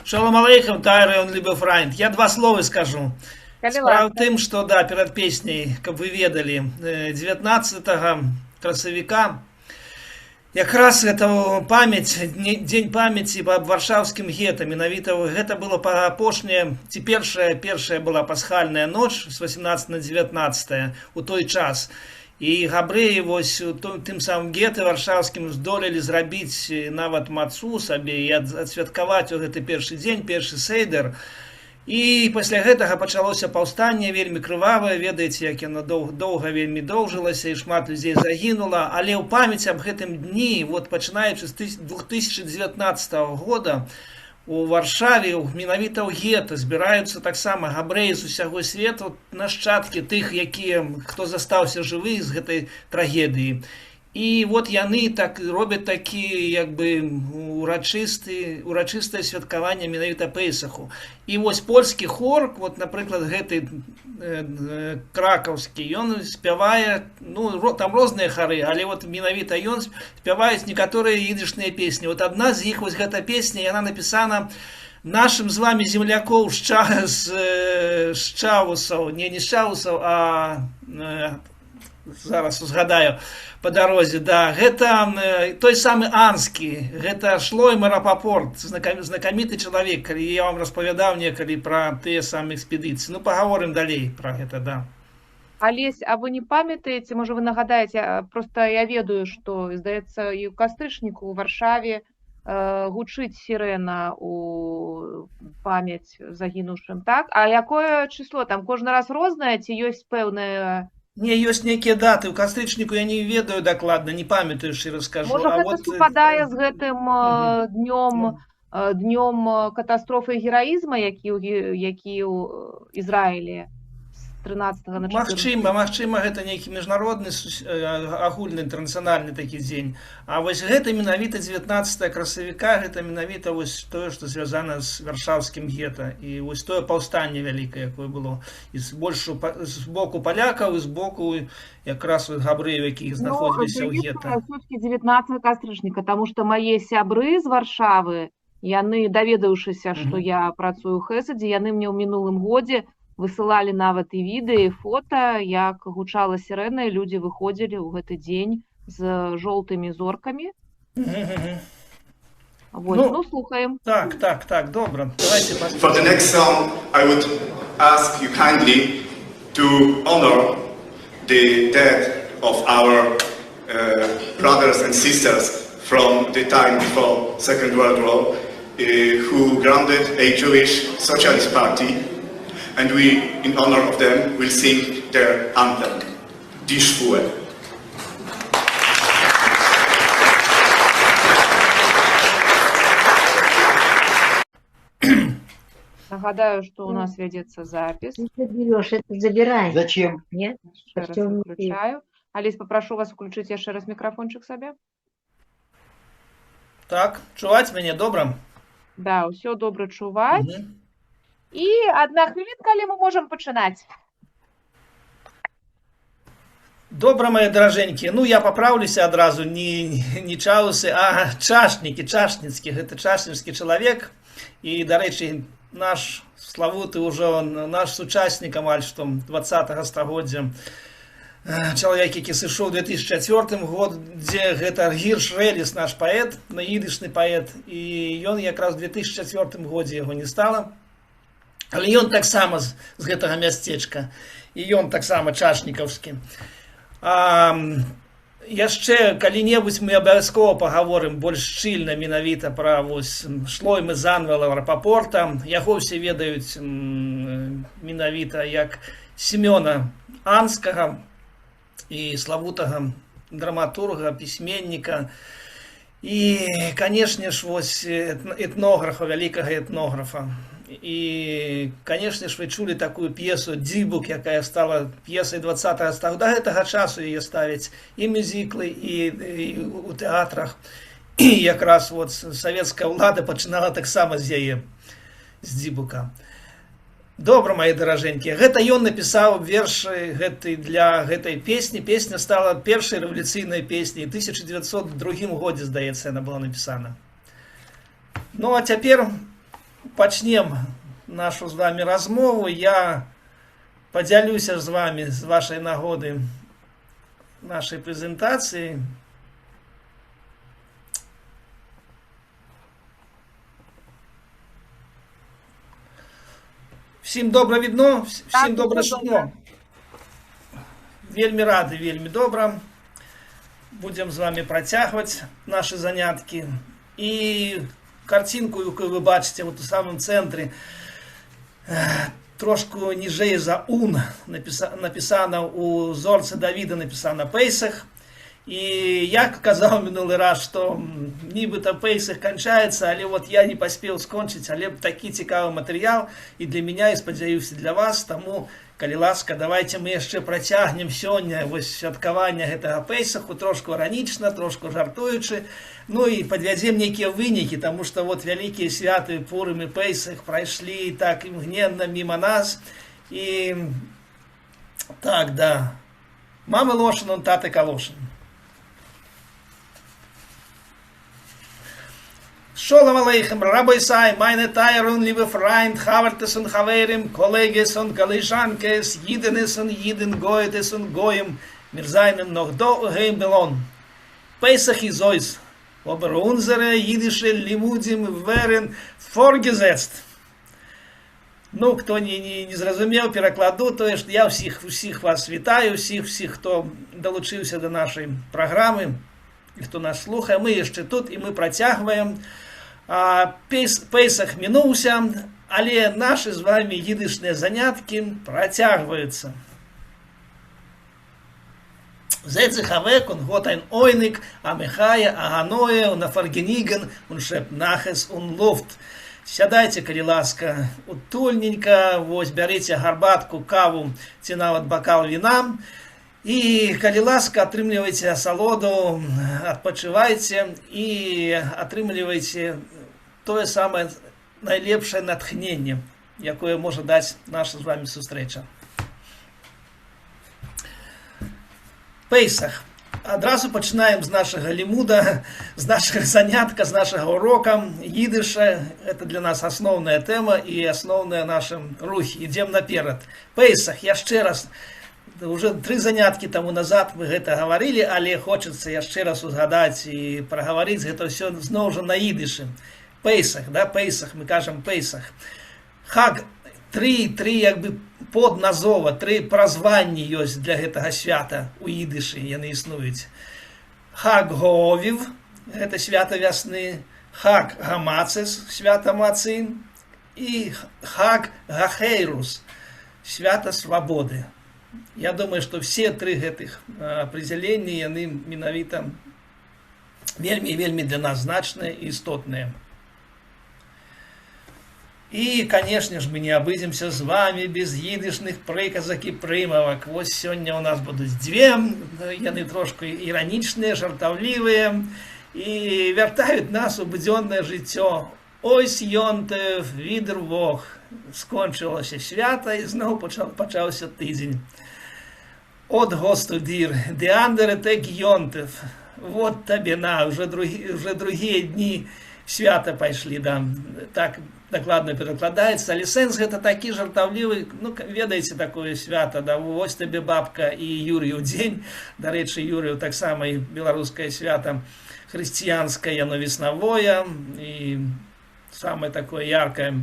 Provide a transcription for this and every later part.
Шалом алейхам, Тайра, он любой фрайнд. Я два слова скажу. Справа в тым, что, да, перед песней, как вы ведали, 19 красавіка, якраз это памяць, дзень памяці аб варшаўскім гета. Менавіта гэта было апошняе, ці першая была пасхальная ноч з 18 на 19 у той час. І габрэі вось тым самым геты варшаўскім здолелі зрабіць нават мацу сабе і адсвяткаваць у гэты першы дзень, першы сейдер. І пасля гэтага пачалося паўстанне вельмі крывавае, ведаеце, як яно доўга вельмі доўжылася і шмат людзей загінула, але ў памяць аб гэтым дні, вот пачынаючы з 2019 года, у Варшаве, менавіта ў гета, збіраюцца таксама габрэі з усяго свету, нашчадкі тых, хто застаўся жывы з гэтай трагедыі. І вот яны так робяць такі, як бы, урачыстае святкаванне менавіта Пэйсаху. І вось польскі хор, вот, напрыклад, гэты кракаўскі, ён спявае, ну, там розныя хары, але вот менавіта ён спявае некаторыя ідышныя песні. Вот адна з іх, вось гэта песня, яна напісана нашим з вами землякоў з Чаусаў, не з Чаусаў, а зараз узгадаю по дарозе, да, гэта той самы Анскі, гэта Шлоймер Рапапорт, знакаміты чалавек, калі я вам распавядаў некалі пра тыя самыя экспедыцыі. Ну, пагаворым далей пра гэта, да. Алесь, а вы не памятаеце, можа вы нагадаеце, просто я ведаю, што, здаецца, і ў кастрычніку ў Варшаве гучыць сірэна у памяць загінуўшым, так? А якое число? Там кожны раз рознае, ці ёсць пэўнае... Не, ёсць нейкія даты. У кастрычніку я не ведаю дакладна, не памятаю, шчыра скажу. Можа, гэта супадае з гэтым днём катастрофы гераізма, які ў Ізраілі з 13 на 14. Магчыма, гэта нейкі міжнародны, агульны, інтэрнацыянальны такі дзень. А вось гэта менавіта 19 красавіка, гэта менавіта вось тое, што звязана з варшаўскім гета. І вось тое паўстанне вялікае, якое было і з боку палякаў, і з боку якраз габрэяў, якія знаходзіліся ў гета. Все-таки 19 кастрычніка, таму што мае сябры з Варшавы, яны, даведаўшыся, што я працую ў Хэсадзе, яны мне ў мінулым годзе высылалі нават і відэа, і фота, як гучала сірэна, і людзі выходзілі ў гэты дзень з жоўтымі зоркамі. Вот, ну, слухаем. Так, добра. For the next song, I would ask you kindly to honor the death of our brothers and sisters from the time before Second World War, who grounded a Jewish Socialist Party. And we, in honor of them, will sing their anthem, Die Schwur. Нагадаю, что у нас ведется запись. Ты берешь, это забирай. Зачем? Нет? Еще раз включаю. Олесь, попрошу вас включить еще раз микрофончик себе. Так, чуваць мяне добра? Да, все добре чуваць. І одна хвилинка, але мы можем пачынаць. Добра, мои даражэнькія. Ну, я папраўлюся адразу, не чаусы, а чашніцкі. Гэта чашніцкі чалавек. І, дарэчы, наш славуты ўжо, наш сучаснік амаль што 20-го стагоддзя. Чалавек, які сышоў у 2004 годзе, гэта Гірш Рэліс, наш паэт, ідышны паэт. І ён якраз у 2004 годзе яго не стала. Але ён таксама з гэтага мясцечка. І ён таксама чашнікаўскі. Яшчэ калі-небудзь мы абавязкова пагаворым больш шчыльна менавіта пра Шлоймы Занвела Рапапорта. Яго ўсе ведаюць менавіта як Семёна Анскага і славутага драматурга, пісьменніка. І, канешне ж, этнографа, вялікага этнографа. І, канешне ж, вы чулі такую п'есу «Дзібук», якая стала п'есай 20-го стагоддзя. Да гэтага часу яе ставяць і мюзіклы, і у тэатрах. І якраз савецкая ўлада пачынала таксама з яе, з «Дзібука». Добра, мои даражэнькія. Гэта ён напісаў вершы для гэтай песні. Песня стала першай рэвалюцыйнай песняй. У 1902 годзе, здаецца, яна была напісана. Ну, а цяпер пачнем нашу з вами размову. Я подзялюся з вами з вашай нагоды нашей прэзентацыі. Всім добра відно, всім добра чутно. Вельмі рады, вельмі добра. Будем з вами працягваць наши заняткі. І картинку, яку ви бачите вот у самом центрі, трошку ніжэй за ун написано у зорцы Давіда, написано Пейсах. І я казаў мінулы раз, што нібыта Пейсах канчаецца, але вот я не паспеў скончыць, але такі цікавы матэрыял і для меня, і спадзяюся для вас. Таму, калі ласка, давайте мы яшчэ працягнем сёння вось святкаванне гэтага Пейсаху, трошку іранічна, трошку жартуючы, ну і падвядзем нейкія вынікі, таму што вот вялікія святы Пурым і Пейсах прайшлі так імгненна міма нас. І так, да, мамы Лошин, он таты Калошин. Шолом алейхем, рабой сай, meine Teilen, liebe Freund, Havertes und Haverim, Kolleges und Koleżankes, Jidenes und Jiden, Goetes und Goyim, wir seien noch do heim belon. Pesach ist uns, aber unsere jüdische Limudim wären vorgesetzt. Ну, хто не зразумеў, перакладу, то есть я усіх вас вітаю, усіх, хто далучыўся до нашай праграмы, і хто нас слухае. Мы яшчэ тут, і мы працягваем. Пейсах мінуўся, але наши з вами їдышныя заняткі працягваюцца. Зэцехавек, он готайн ойник, амехая, аганоя, унафаргениген, он шеп нахес, он лофт. Сядайце, калі ласка, утульненька, вось бярыце гарбатку, каву, ці нават бакал віна. І, калі ласка, атрымлівайце асалоду, адпачывайце і атрымлівайце тое самае найлепшае натхненне, якое можа даць наша з вами сустрэча. Пейсах. Адразу пачынаем з нашага лімуда, з нашага занятка, з нашага урока. Їдыша – это для нас асноўная тэма і асноўныя нашы рухі. Ідзем наперад. Пейсах, яшчэ раз. Уже 3 заняткі таму назад мы гэта гаварылі, але хочацца яшчэ раз узгадаць і прагаварыць гэта ўсё зноў жа на ідышы. Пейсах, да, Пейсах, мы кажам Пейсах. Хаг, 3 як бы подназова, 3 празванні ёсць для гэтага свята у ідышы, яны існуюць. Хаг Говів, гэта свята вясны, Хаг Гамацес, свята мацы, і Хаг Гахейрус, свята свабоды. Я думаю, что все 3 гэтых определения, яны менавіта вельмі для нас значныя і істотныя. І, конечно ж, мы не абыдземся з вами без їдышных прыказак і прымавак. Вось сёння у нас будуць 2, яны трошку іранічныя, жартаўлівыя і вяртаюць нас у будзённае жыццё. Ось Йонтев, відер Вог. Скончылася свята і зноў пачаўся тыдзень. От Гостудир, де андере тек Йонтев. Вот табе на, уже другие дні свята пайшлі, да. Так дакладна перакладаецца, але сэнс гэта такі жартаўлівы, ну, ведаеце такое свята, да, вось табе бабка і Юрыў дзень. Дарэчы, Юрыў таксама і беларускае свята хрысціянскае, яно веснавое і самае такое яркае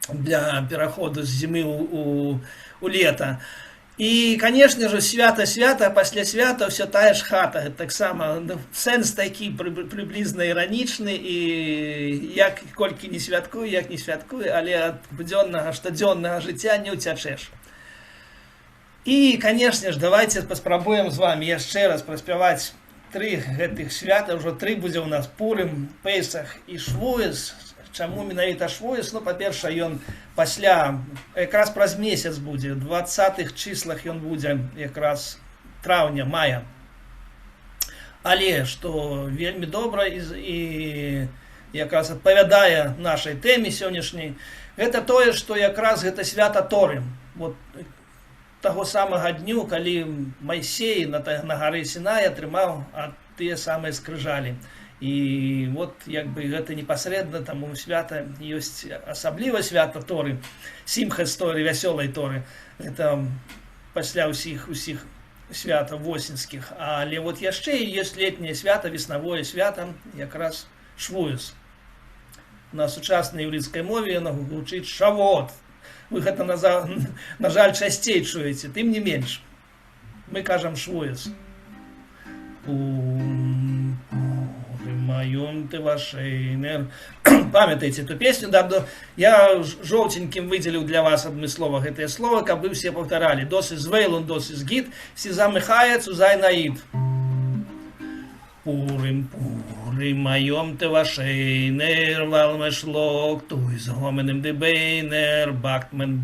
для пераходу з зімы у лета. І, конечно же, свята, а пасля свята ўсё тая ж хата. Таксама сэнс такі прыблізна іранічны, і як колькі не святкую, як не святкую, але ад будзённага, штодзённага жыцця не ўцячэш. І, конечно ж, давайте паспрабуем з вами яшчэ раз праспяваць 3 гэтых свята. Ўжо 3 будзе ў нас: Пурым, Пейсах і Швуес. Чаму менавіта Швуес? Ну, па-перша, ён пасля, якраз праз месяц будзе, 20-х числах ён будзе, якраз траўня, мая. Але, што вельмі добра і якраз адпавядае нашай тэме сённяшняй, гэта тое, што якраз гэта свята Торы. Вот таго самага дню, калі Майсей на гары Сінай атрымаў тыя самыя скрыжалі. І вот як бы гэта непасрэдна таму свята ёсць асабліва свята Торы, Сімхас Торы, вясёлай Торы. Это пасля ўсіх свята восеньскіх. Але вот яшчэ ёсць летняе свята, веснавое свята, якраз Швуес. На сучаснай іўрыцкай мове яно гучыць Шавуот. Вы гэта, на жаль, часцей чуеце, тым не менш. Мы кажам Швуес. Моем ты вашейнер. Памятаеце эту песню? Да, я жоўтенькім выделіў для вас адмыслова гэтае слово, каб вы все повторали. Дос из вейлун, дос из гид, сизамыхаец узай наид. Пурим, моем ты вашейнер, валмешлок, туй з гоменем дебейнер, бактмен,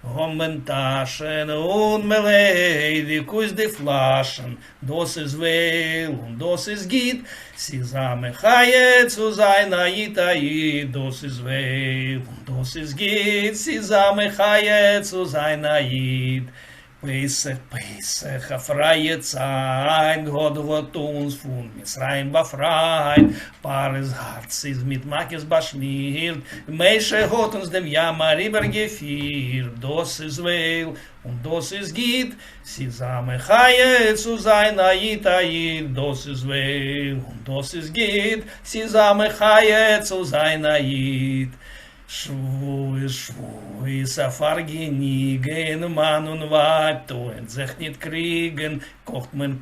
гомен ташен, ун мелейди, кусь де флашен, дос из вейлун, дос из гид, сизамыхаец узай наид, аид, дос из вейлун, дос из гид, сизамыхаец узай наид. Пейсах, афрае цайн, год uns von Misraim befreit, Paris hat sich mit Makis beschmiert, Meische hat uns dem Jammer übergeführt, das ist Weil und das ist Gid, zusammen Chaye zu sein, Aid, das ist Weil und das ist Gid, zusammen Chaye zu sein, Aid. Schwuis, Fargenigen, Mann und Weib, tun sich nicht kriegen, kocht man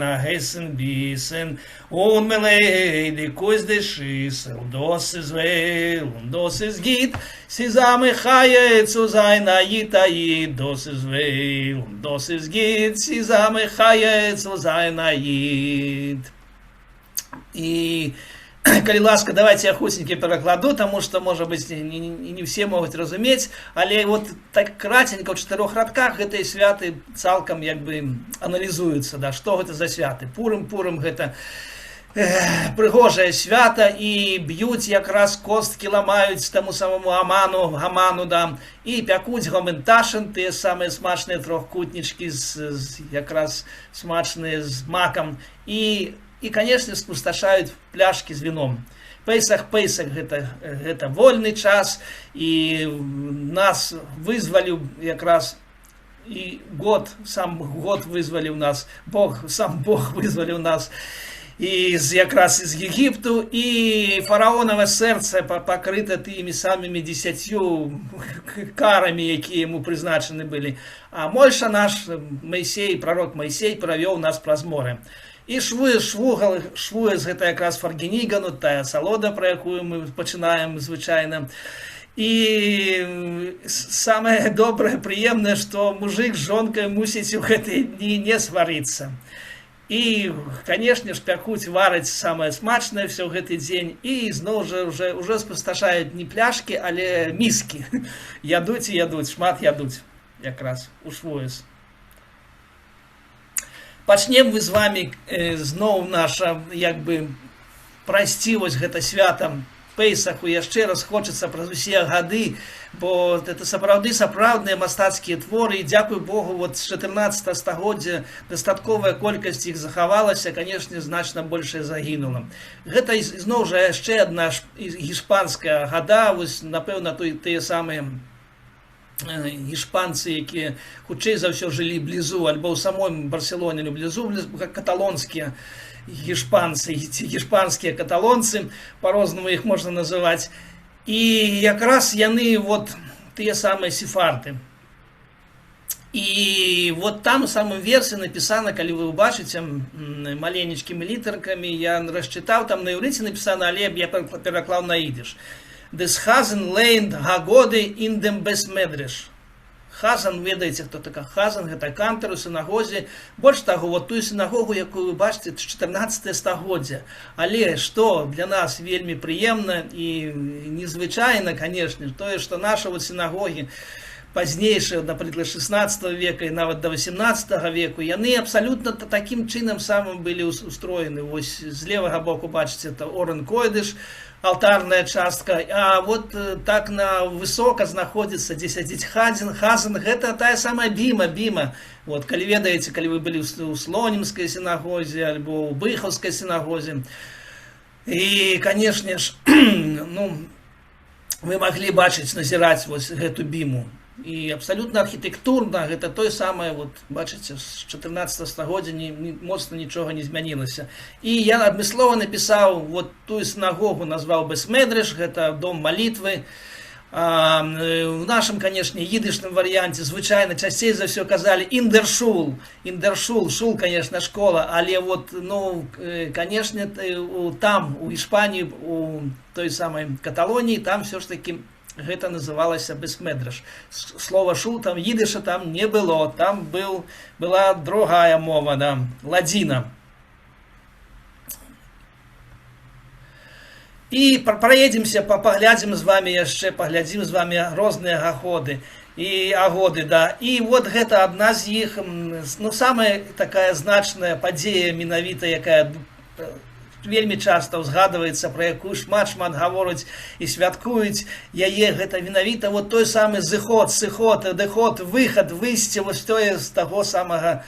a Hessen bissen, und me lady, kuss de Schüssel, das ist Weil, und das ist Gid, zusammen Chaye zu sein, Aid, das ist Weil, und das ist Gid, zusammen Chaye zu sein, Aid. И калі ласка, давайте я хутенькі перакладу, тому что, может быть, не все могуць разумець, але вот так кратенько в 4 радках гэтыя святы цалкам як бы аналізуюцца, да, што гэта за святы. Пурым гэта прыгожае свята, і б'юць якраз косткі, ламаюць таму самому гаману, да, і пякуць гоменташын, тыя самыя смачныя трохкутнічкі якраз смачныя з макам, и, конечно, спустошают пляшки с вином. Пейсах гэта вольный час, и нас вызвали якраз, и сам год вызвали у нас, сам Бог вызвали у нас якраз из Египту, и фараоново сердце покрыто теми самыми 10 карами, якія ему призначены были. А Мойша наш, пророк Моисей, провел нас праз море. І Швуес гэта якраз Фаргенігану, тая асалода, пра якую мы пачынаем звычайна. І самае добрае, прыемнае, што мужик з жонкай мусіць у гэтыя дні не сварыцца. І, канешне ж, пякуць, вараць самае смачнае ўсё гэты дзень, і зноў уже спусташаюць не пляшкі, але міскі. Ядуць і ядуць, шмат ядуць якраз у Швуес. Пачнем мы з вами зноў наша, як бы, прайсці вось гэта свята Пейсаху. Яшчэ раз хочацца праз усе гады, бо это сапраўдныя мастацкія творы, і дзякуй Богу, вот з 14 стагоддзя дастатковая колькасць іх захавалася, канешне, значна большая загінула. Гэта зноў жа яшчэ адна гішпанская гада, вось, напэўна, тыя самыя гішпанцы, якія хутчэй за ўсё жылі блізу, альбо ў самой Барселоне блізу, каталонскія гішпанцы, ці гішпанскія каталонцы, по-рознаму іх можна называць. І якраз яны, вот, тыя самыя сефарды. І вот там у самым версе напісана, калі вы убачыце маленечкімі літаркамі, я расчытаў, там на іўрыце напісана, але я пераклаў на ідыш. Des Hasen leint Hagode in dem Besmedrish. Хазан, ведаеце, хто така Хазан, гэта кантар у сінагозе. Больш таго, вот тую сінагогу, якую вы бачыце, 14 стагоддзя. Але што для нас вельмі прыемна і незвычайна, канешне, тое, што наша вот сінагогі пазнейшыя, напрыклад, 16 века і нават до 18 веку, яны абсалютна такім чынам самым былі устроены. Вось з левага боку бачыце, это Орен Койдыш, алтарная частка, а вот так на высоко знаходится 10 хазен, гэта тая самая біма. Вот, калі ведаеце, калі вы былі ў Слонімскай сінагозе альбо ў Быхаўскай сінагозе. І, канешне ж, ну, вы маглі бачыць, назіраць вось гэту біму. І абсалютна архітэктурна гэта той самае, вот, бачыце, з 14 стагоддзя моцна нічога не змянілася. І я адмыслова напісаў вот тую сінагогу, назваў Бес-Медреш, гэта дом малітвы. В нашем, конечно, идышном варианте звычайно часцей за все казали индершул, шул, конечно, школа, але вот, ну, конечно, там, у Испании, у той самой Каталонии, там все ж таки это называлось Бес-Медреш. Слово шул, там идыша там не было, там была другая мова, да, ладзіна. І праедземся, паглядзім з вами яшчэ, паглядзім з вами розныя агоды. Да. І вот гэта адна з іх, ну, самая такая значная падзея менавіта, якая вельмі часта ўзгадваецца, пра якую шмат гавораць і святкуюць яе, гэта менавіта вот той самы зыход, адыход, выхад, выйсце вось тое з таго самага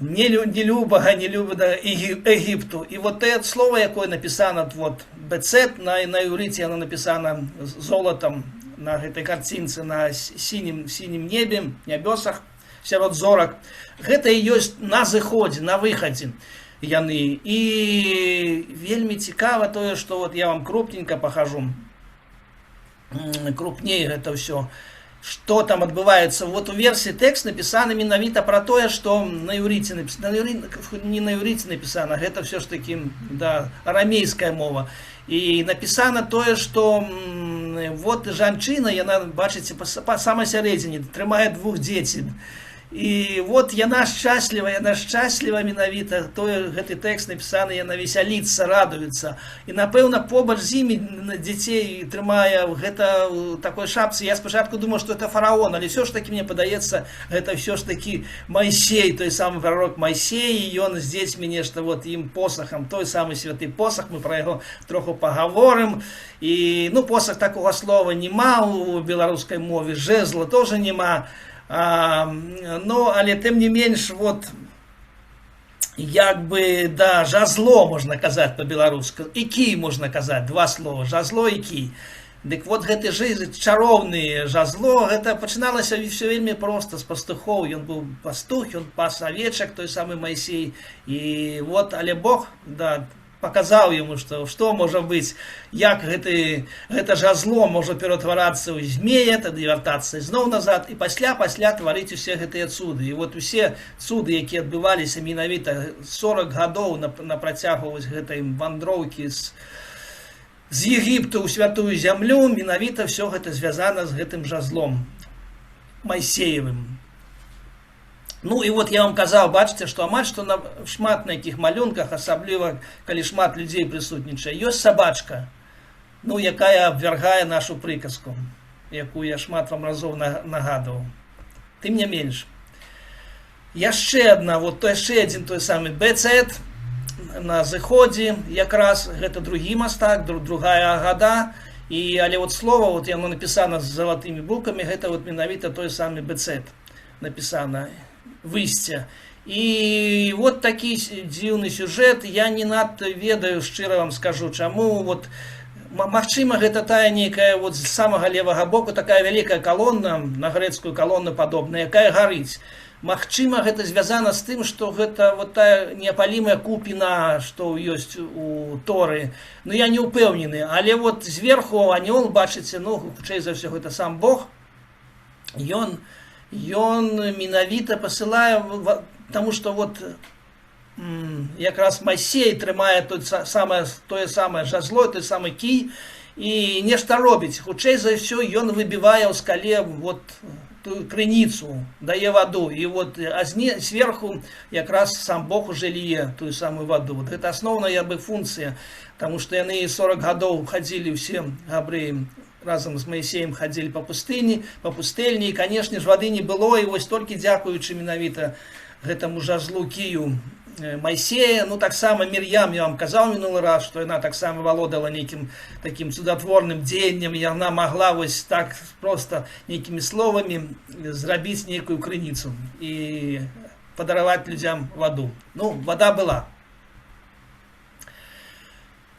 нелюбага Егіпту. І вот это слово, якое написано, вот, бецет, на іўрыце оно написано золотом на гэтай карцінцы, на сінім небе, нябёсах, сярод зорак. Гэта і ёсць на зыходзе, на выхадзе яны. І вельмі цікава тое, што вот я вам крупненько пахажу, крупней гэта ўсё. Что там отбывается? Вот у версии текст написано менавіта про тое, что на иврите написано. Не на иврите написано, это все ж таки, да, арамейская мова. И написано тое, что вот жанчына, яна, бачыце, па самай сярэдзіне, трымае 2 дзеці. І вот яна шчасліва менавіта, гэты тэкст напісаны, яна весяліцца, радуецца. І, напэўна, побач з імі дзяцей трымае гэта такой шапцы. Я спачатку думаў, што это фараон, але ўсё ж такі, мне падаецца, гэта ўсё ж такі Майсей, той самы пророк Майсей, і ён з дзецьмі нешта вот ім посахам, той самы святы посах, мы пра яго троху пагаворым. І, ну, посах такога слова нема у беларускай мове, жезла тоже нема. Ну, але тым не менш, вот, як бы, да, жазло можна казаць па-беларуску, і кій можна казаць, 2 слова, жазло і кій. Дык вот гэты чароўны жазло, гэта пачыналася все вельмі проста, з пастухоў. Ён быў пастух, ён пас авечак, той самы Майсей. І вот, але Бог, да, показаў яму, што можа быць, як гэта жазло можа ператварацца ў змея, тады вяртацца зноў назад, і пасля тварыць усе гэтыя цуды. І вот усе цуды, якія адбываліся менавіта 40 гадоў на працягу гэтай вандроўкі з Егіпту ў святую зямлю, менавіта все гэта звязана з гэтым жазлом Майсеевым. Ну і вот я вам казаў, бачыце, што амаль што на шмат на якіх малюнках, асабліва калі шмат людзей прысутнічае, ёсць сабачка, ну, якая абвяргае нашу прыказку, якую я шмат вам разоў нагадваў. Тым не менш. Яшчэ адзін той самы бецет на зыходзе, якраз гэта другі мастак, другая агада, і але вот слова, вот яно напісана з залатымі буквамі, гэта вот менавіта той самы бецет напісана. Выйсце. І вот такі дзіўны сюжэт, я не надта ведаю, шчыра вам скажу, чаму. Вот, магчыма, гэта тая нейкая вот з самага левага боку такая вялікая калонна, на грэцкую калонну падобная, якая гарыць. Магчыма, гэта звязана з тым, што гэта вот тая неапалімая купіна, што ёсць у Торы. Ну, я не ўпэўнены, але вот зверху анёл, бачыце, ну, хутчэй за ўсё, гэта сам Бог, Ён менавіта пасылае, таму што вот якраз Майсей трымае тое самае жазло, той самы кій, і нешта робіць. Хутчэй за ўсё ён выбівае ў скале вот тую крыніцу, дае ваду, і вот сверху якраз сам Бог уже ліе тую самую ваду. Вот гэта асноўная бы функцыя, таму што яны 40 гадоў хадзілі ўсе габрэі, разом з Моисеем ходили по пустыне, по пустэльні, і, конечно ж, воды не было, і вось толькі дзякуючы менавіта гэтаму жазлу кію Майсея, ну так само Мир'ям, я вам казал минулый раз, что она так само валодала неким таким чудотворным дзеяннем, и она могла вот так просто некими словами зрабіць некую крыніцу и подаровать людям воду. Ну, вода была.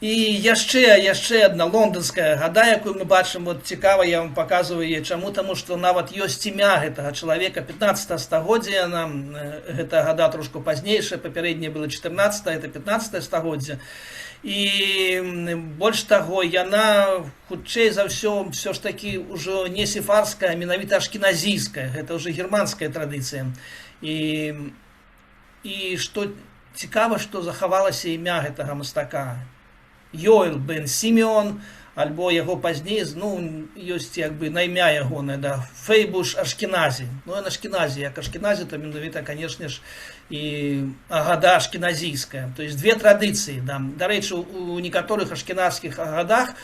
І яшчэ одна лондонская гада, якую мы бачым, вот цікава, я вам показываю яе. Чаму? Таму што нават ёсць імя гэтага чалавека, 15 стагоддзя, яна, гэта гада трошку пазнейшая, папярэдняя была 14, это 15 стагоддзя. І больш таго, яна хутчэй за ўсё ж такі ўжо не сефардская, а менавіта ашкеназійская, гэта ўжо германская традыцыя. І што цікава, што захавалася імя гэтага мастака. Йоэл бен Сімеон, альбо яго пазней, ну, ёсць як бы на імя ягонае, да, Фейбуш Ашкеназі. Ну, ён Ашкеназі, як Ашкеназі, то менавіта, канешне ж, і агада ашкеназійская. То есть две традыцыі. Да. Дарэчы, у некаторых ашкеназскіх агадах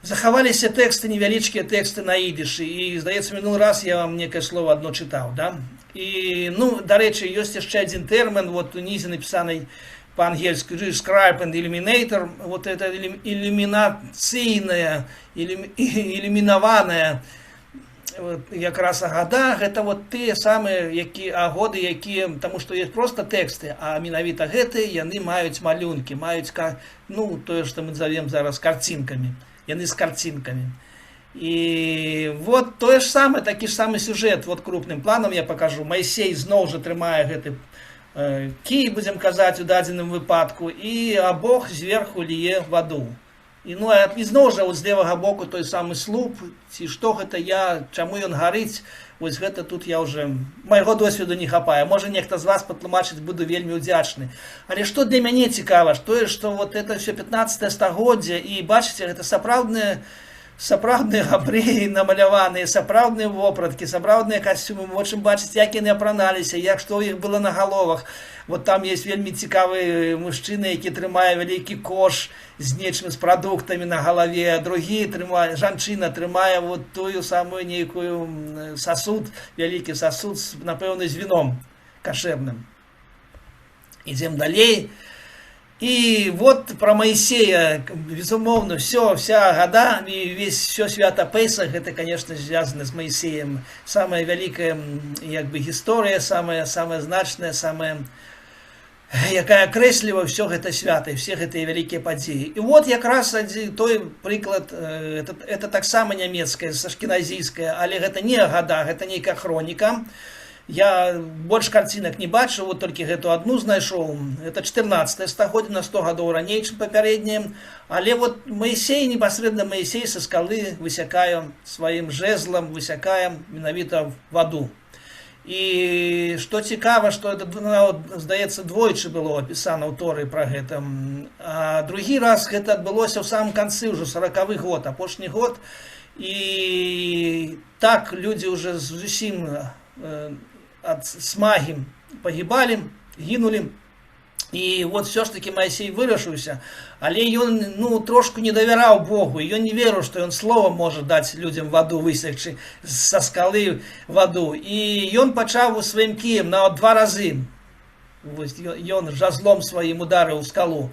захаваліся тэксты, невялічкія тэксты на ідышы. І, здаецца, мінулы раз я вам некае слово адно чытаў. Да? І, ну, дарэчы, ёсць яшчэ адзін тэрмін, вот унізе напісанай по-ангельски scribe and illuminator, вот это иллюминацийное, иллюминованное вот, якраз агада, это вот те самые агоды, якія, тому что есть просто тексты, а менавіта гэтыя, яны маюць малюнки, маюць, ну, тое, что мы назовем зараз картинками, яны с картинками. И вот тое ж самое, такі ж самый сюжет, вот крупным планом я покажу. Майсей зноў жа трымае гэты кій, будем казаць, у дадзеным выпадку, і Бог зверху лие ваду. І, ну, і зноў жа з левага боку той самы слуп, ці што гэта я, чаму ён гарыць, вось гэта тут я уже, майго досведу не хапае. Можа нехта з вас патлумачыць, буду вельмі ўдзячны. Але што для мяне цікава, што вот это все 15 стагоддзя, і бачыце, гэта сапраўдныя габрэі намаляваныя, сапраўдныя вопраткі, сапраўдныя касцюмы. Мы можам бачыць, як яны апраналіся, як што ў іх было на галовах. Вот там есть вельмі цікавы мужчына, які трымае вялікі кош з нечым, з прадуктамі на галаве, другі жанчына трымае вот тую самую нейкую сасуд, вялікі сасуд, напэўна, з віном кашэрным. Ідзем далей. И вот про Моисея, безумовно, вся года и все свято Песах, это, конечно, связано с Моисеем. Самая великая, как бы, история, самая значная, самая, якая окреслива все это свято, все эти великие подеи. И вот как раз той приклад, это так само немецкое, ашкеназийское, але это не года, это некая хроника. Я больше картинок не бачу, вот только эту одну знайшоў. Это 14 стагоддзе, на 100 гадоў раней, чым папярэдняе. Але вот Моисей, непосредственно Моисей со скалы высякае сваім жезлом, высякае менавіта ваду. І што цікава, што это, здаецца, двойчы было опісана ў Торы пра гэта. А другі раз гэта адбылося ў самым канцы, ўжо 40-й год, апошні год. І так людзі уже зусім от смаги погибали, гинули. И вот все ж таки Моисей вырашыўся, але ён, ну, трошку не давяраў Богу, ён не верыў, што ён словом может даць людям воду, высекчы со скалы воду. И ён пачаў сваім кіем на 2 разы. Ён жазлом сваім ударыў у скалу.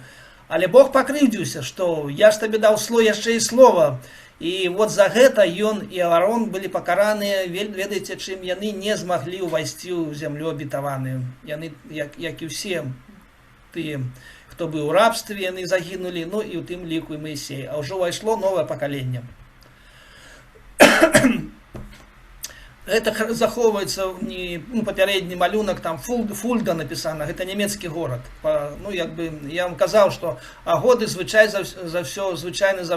Але Бог пакрыўдзіўся, што я ж табе даў яшчэ і слова. І вот за гэта ён і Аарон былі пакараныя, ведаеце, чым яны не змаглі ўвайсці ў зямлю абітаваную. Яны, як і ўсе тыя, хто быў у рабстве, яны загінулі, ну і ў тым ліку і Моисей. А ўжо ўвайшло новае пакаленне. Это захоўваецца, папярэдні малюнак, там Фульда напісана, гэта нямецкі горад. Ну, як бы, я вам казаў, што агоды звычайна за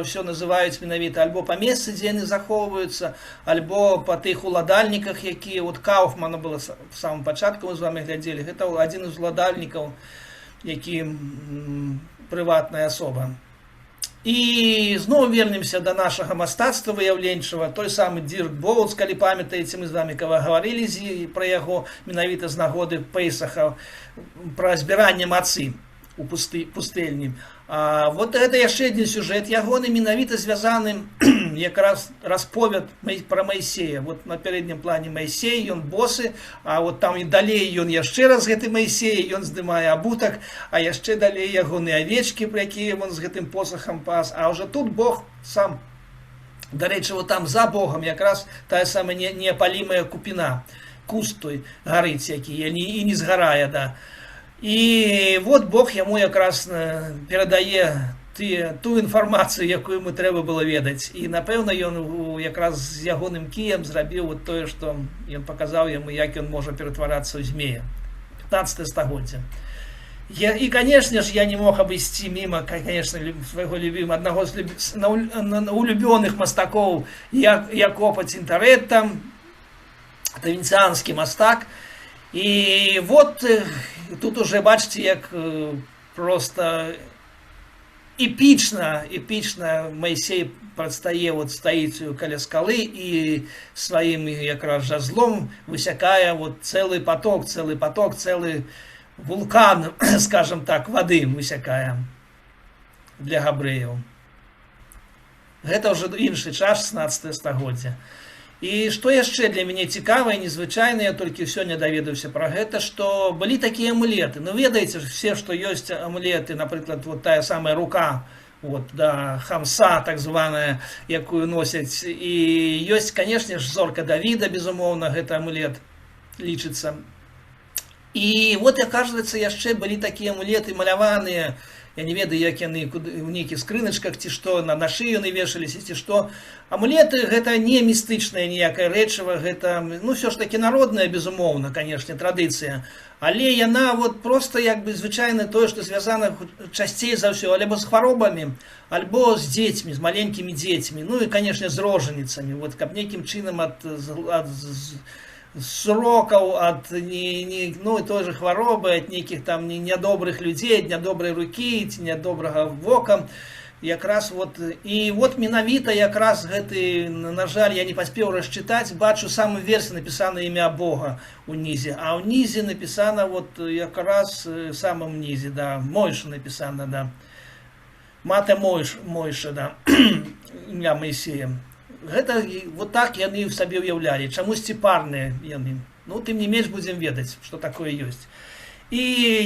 ўсё называюць менавіта альбо па месцы, дзе яны захоўваюцца, альбо па тых уладальніках, якія, вот Кауфмана было в самым пачатку, мы з вами глядзелі, гэта адзін з уладальнікаў, які прыватная асоба. І зноў вернемся до нашага мастацтва выяўленчага. Той самы Дирк Боутс, калі памятаеце, мы з вами гаварылі пра яго менавіта з нагоды Песаха, пра збіранне мацы. у пустэльні. Вот гэта яшчэ адзін сюжэт ягоны менавіта звязаны якраз расповед пра Маісея. Вот на пярэднім плане Маісей, ён босы, а вот там і далей ён яшчэ раз гэты Маісей, ён здымае абутак, а яшчэ далей ягоны авечкі, пра якія ён з гэтым посахам пас, а ўжо тут Бог сам. Дарэчы, вот там за Богом якраз тая самая неапалімая купіна, куст той гарыць, які і не згарае, да. І вот Бог яму якраз перадае ту інфармацыю, якую ему трэба было ведаць. І, напэўна, ён якраз з ягоным кіем зрабіў вот тое, што ён паказаў яму, як ён можа ператварацца ў змея. 15 стагоддзя. І, канешне ж, я не мог абысці міма, конечно, свайго аднаго з улюбёных мастакоў Якопа Цінтаретта, венецианскі мастак. І вот тут уже бачите, як просто эпічна Маісей прадстае, вот стаіць каля скалы і сваім якраз жазлом высякае вот цэлы поток, цэлы вулкан, скажем так, вады высякае для габрэяў. Гэта ўжо іншы час, 16 стагоддзя. І што яшчэ для мяне цікава і незвычайна, я толькі сёння даведаўся пра гэта, што былі такія амулеты. Ну, ведаеце ж все, што ёсць амулеты, напрыклад, вот тая самая рука, вот, да, хамса, так званая, якую носяць. І ёсць, канешне ж, зорка Давіда, безумоўна, гэта амулет лічыцца. І вот, оказывается, яшчэ былі такія амулеты маляваныя, я не ведаю, як яны у нейкіх скрыначках, ці што, на шыю яны вешаліся, ці што. Амулеты гэта не містычнае ніякае рэчыва, гэта, ну, все ж таки народная, безумоўна, канешне, традыцыя. Але яна вот просто як бы звычайна тое, што звязана часцей за ўсё, альбо з хваробамі, альбо з дзецьмі, з маленькімі дзецьмі, ну і, канешне, з рожаніцамі, вот, каб нейкім чынам ад срокаў, ад ну, той же хваробы, ад нейкіх там нядобрых людзей, ад нядобрай рукі, ці нядобрага вока. Якраз вот, і вот менавіта якраз гэты, на жаль, я не паспеў расчытаць, бачу самым версе напісана імя Бога унізе, а ўнізе напісана вот якраз самым нізе, да, Мойша напісана, да. Мата Мойша, да, імя Маісея. Гэта вот так яны ў сабе ўяўлялі, чамусьці парныя яны. Ну, тым не менш будзем ведаць, што такое ёсць. І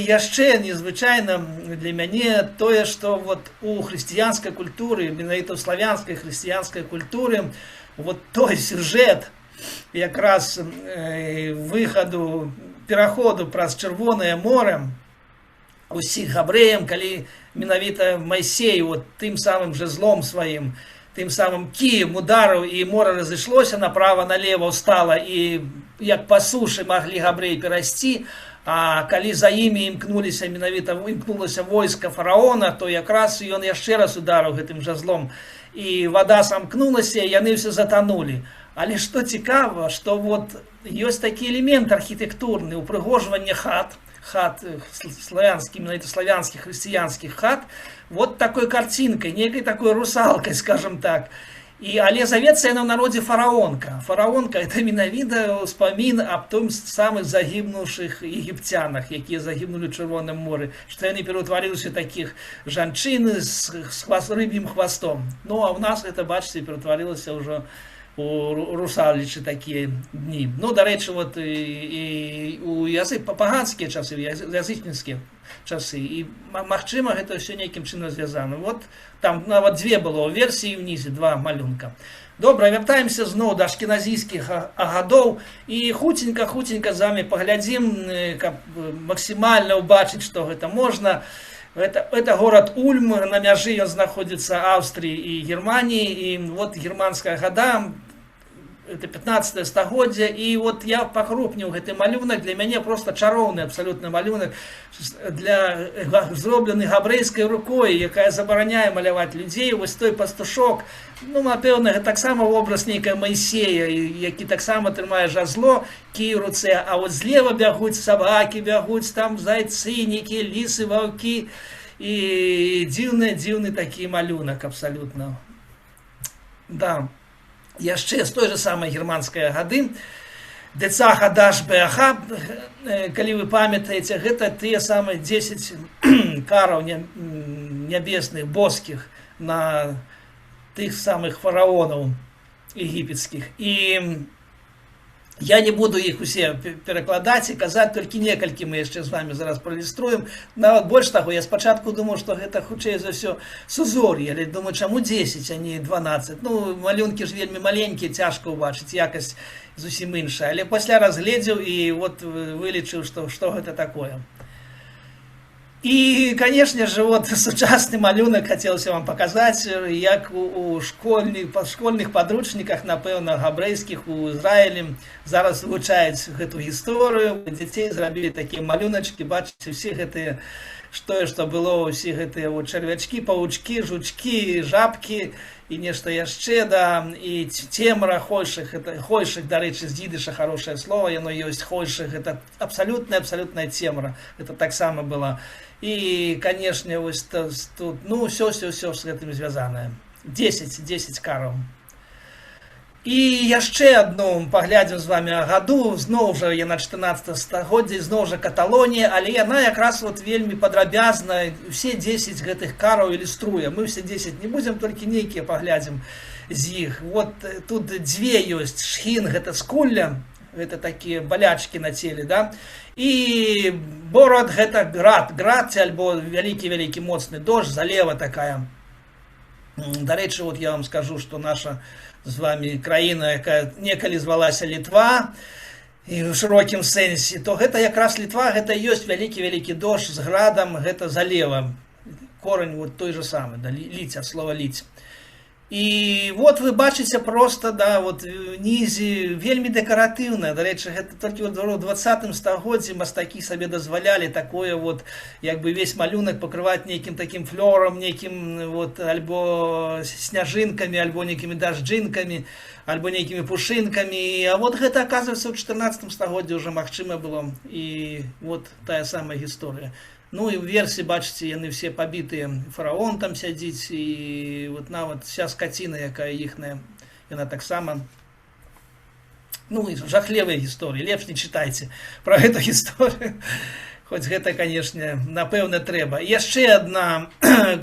яшчэ незвычайна для мяне тое, што вот у хрысціянскай культуры, менавіта ў славянскай хрысціянскай культуры, вот той сюжэт якраз выхаду, пераходу праз Чырвонае море усіх габрэям, калі менавіта Маісей вот тым самым жазлом сваім, тым самым кіем ударыў, і мора разышлося направо-налево, устала, і як па сушы маглі габрэі перайсці, а калі за імі імкнулася менавіта імкнулася войска фараона, то якраз ён яшчэ раз ударыў гэтым жазлом, і вада самкнулася, і яны ўсе затанулі. Але што цікава, што вот ёсць такі элемент архітэктурны, упрыгожванне хат славянскіх, менавіта славянскіх, хрысціянскіх хат, вот такой картинкой, некой такой русалкой, скажем так. Але завецца яна ў народзе фараонка. Фараонка это менавіта ўспамін аб том самых загібнуўшых егіпцянах, якія загібнулі ў Чырвоным моры, што яны пераўтварыліся такіх жанчын з рыб'ім хвастом. Ну, а ў нас гэта, бачыце, пераўтварылася ўжо у русалічы такія дні. Ну, дарэчы, вот і у паганскія часы, язычніцкія часы. І, магчыма, гэта ўсё нейкім чынам звязана. Вот там нават дзве было ў версіі ўнізе, два малюнка. Добра, вяртаемся зноў да ашкеназійскіх гадоў і хуценька з вами паглядзім, каб максімальна ўбачыць, што гэта можна. Это город Ульм, на мяжы ён знаходзіцца Аўстрыі і Германіі, і вот германская гада, это 15 стагоддзя, і вот я пахрупніў гэты малюнак, для мяне просто чароўны абсалютна малюнак, зроблены габрэйскай рукой, якая забараняе маляваць людзей, вось той пастушок, ну, напэўна, таксама вобраз нейкая Маісея, які таксама трымае жазло, кій у руцэ, а вот злева бягуць сабакі, бягуць там зайцы, нейкія лісы, ваўкі, і дзіўны такі малюнак абсалютна. Да. Яшчэ з той же самай германскай гады Децаха даш беаха, калі вы памятаеце, гэта тыя самыя 10 караў нябесных, боскіх на тых самых фараонаў егіпецкіх. І я не буду іх усе перакладаць і казаць, толькі некалькі мы яшчэ з вами зараз праілюструем. Нават больш таго, я спачатку думаў, што гэта хутчэй за ўсё сузор'е, але думаю, чаму 10, а не 12. Ну, малюнкі ж вельмі маленькія, цяжка ўбачыць, якасць зусім іншая. Але пасля разгледзеў і вот вылічыў, што гэта такое. І, канешне ж, вот сучасны малюнак хацелася вам паказаць, як у школьных падручніках, напэўна, габрэйскіх у Ізраілі зараз вывучаюць гэту гісторыю. Дзяцей зрабілі такія малюначкі, бачыце, усе гэтыя, што было, усе гэтыя чарвячкі, павучкі, жучкі, жабкі і нешта яшчэ, да, і цемра, хойшых, дарэчы, з дзідыша хорошае слово, яно ёсць, хойшых, гэта абсалютная цемра, гэта таксама была. І, канешне, вось тут, ну, ўсё з гэтым звязанае. 10 караў. І яшчэ адну паглядзім з вами гаду, зноў жа яна 14 стагоддзя, зноў жа Каталонія, але яна якраз вот вельмі падрабязна усе 10 гэтых караў ілюструе. Мы все 10 не будзем, толькі нейкія паглядзім з іх. Вот тут дзве ёсць. Шхін, гэта скулля, гэта такія балячкі на целе, да? І бород, гэта град, альбо вялікі моцны дождж, залева такая. Дарэчы, вот я вам скажу, што наша з вами краіна, якая некалі звалася Літва, і ў шырокім сэнсе, то гэта якраз Літва, гэта ёсць вялікі дождж з градам, гэта залева. Корань вот той же самы, да, ліць, ад слова ліць. І вот вы бачыце просто, да, вот нізе вельмі дэкаратыўна. Дарэчы, гэта толькі ў 20 стагоддзі мастакі сабе дазвалялі такое вот, як бы весь малюнак пакрываць нейкім такім флёрам, нейкім вот альбо сняжынкамі, альбо нейкімі дажджынкамі, альбо нейкімі пушынкамі. А вот гэта, аказваецца, ў 14 стагоддзі ўжо магчыма было. І вот тая самая гісторыя. Ну і ў версе, бачыце, яны все пабітыя, фараон там сядзіць, і вот нават вся скаціна, якая іхная, яна таксама. Ну і жахлівыя гісторыі, лепш не чытайце пра гэту гісторыю. Хоць гэта, канешне, напэўна, трэба. Яшчэ адна,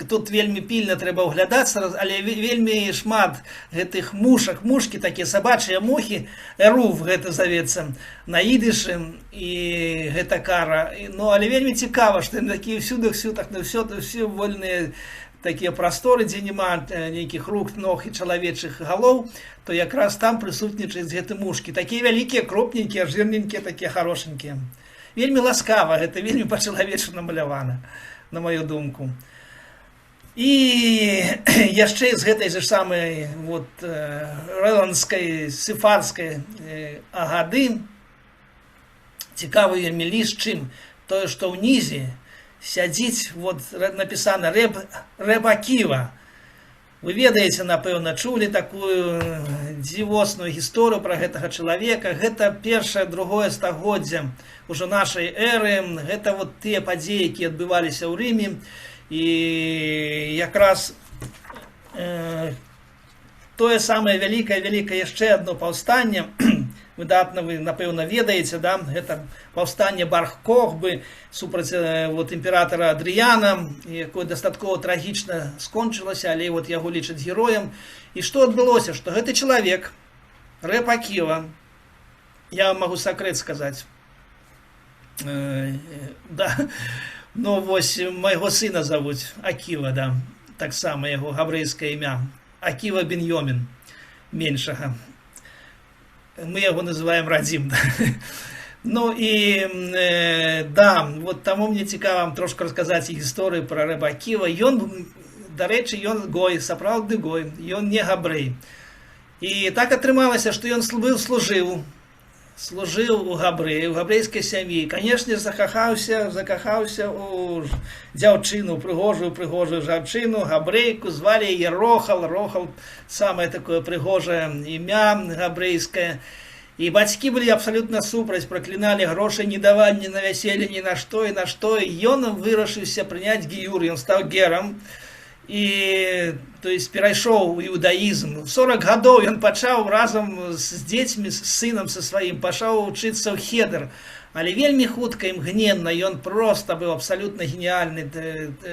тут вельмі пільна трэба ўглядацца, але вельмі шмат гэтых мушак, мушкі, такія сабачыя мухі, эруф гэта завецца на ідышы, і гэта кара. Ну, але вельмі цікава, што яны такія ўсюды, ўсё вольныя такія прасторы, дзе няма нейкіх рук, ног і чалавечых галоў, то якраз там прысутнічаюць гэты мушкі. Такія вялікія, кропненькія, жирненькія, такія хорошенькія. Вельмі ласкава, гэта вельмі па-чалавечу намалявана, на маю думку. І яшчэ з гэтай же самай вот рэландскай, сефардскай агады цікавы вельмі ліст чым? Тое, што ўнізе сядзіць, вот напісана Рэб Аківа. Вы ведаеце, напэўна, чулі такую дзівосную гісторыю пра гэтага чалавека. Гэта першае-другое стагоддзя ўжо нашай эры. Гэта вот тыя падзеі, якія адбываліся ў Рыме. І якраз тое самае вялікае яшчэ адно паўстанне. Выдатна вы, напэўна, ведаеце, да? Гэта паўстанне Бар-Кохбы супраць вот, імператара Адрыяна, якое дастаткова трагічна скончылася, але вот яго лічаць героем. І што адбылося? Што гэты чалавек, Рэб Аківа, я вам магу сакрэт сказаць, да, ну вось майго сына завуць Аківа, да, таксама яго габрэйскае імя, Аківа Беньёмін, меншага. Мы яго называем Радзім. Ну і да, вот таму мне цікава трошки расказаць гісторыю пра Рэба Аківа. Ён, дарэчы, ён гой, сапраўдны гой, ён не габрэй. І так атрымалася, што ён служыў у габрэі, у габрэйскай сям'і. Канешне, закахаўся у дзяўчыну, прыгожую жанчыну, габрэйку, звалі яе Рохал. Рохал самае такое прыгожае імя габрэйскае. І бацькі былі абсалютна супраць, пракліналі, грошай не давалі ні на вяселле, ні на што. І ён вырашыўся прыняць гіюр, ён стаў герам. І то есть перайшоў у іудаізм. 40 гадоў ён пачаў разам з дзецьмі, з сынам са сваім, пачаў вучыцца ў хедр. Але вельмі хутка, імгненна, ён проста быў абсалютна геніальны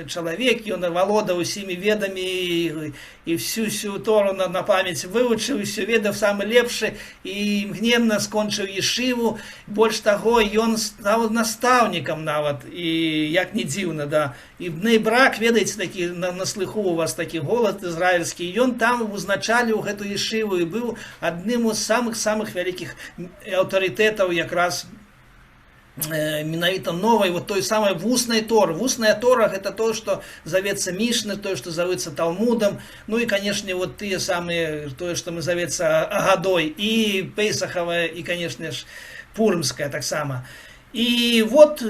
чалавек, ён валодаў усімі ведамі і всю Тору на памяць вывучыў, усё ведаў самы лепшы, і імгненна скончыў ешыву. Больш таго, ён стаў настаўнікам нават, і як не дзіўна, да. І Бней-Брак, ведаеце, такі на слыху у вас такі горад ізраільскі, ён там узначаліў гэту ешыву і быў адным з самых вялікіх аўтарытэтаў якраз менавіта новой, вот той самой вусной Торы. Вусная Тора — это то, что зовется Мишной, то, что зовется Талмудом, ну и, конечно, вот те самые, то, что мы зовется Агадой, и Пейсаховая, и, конечно же, Пурымская так само. И вот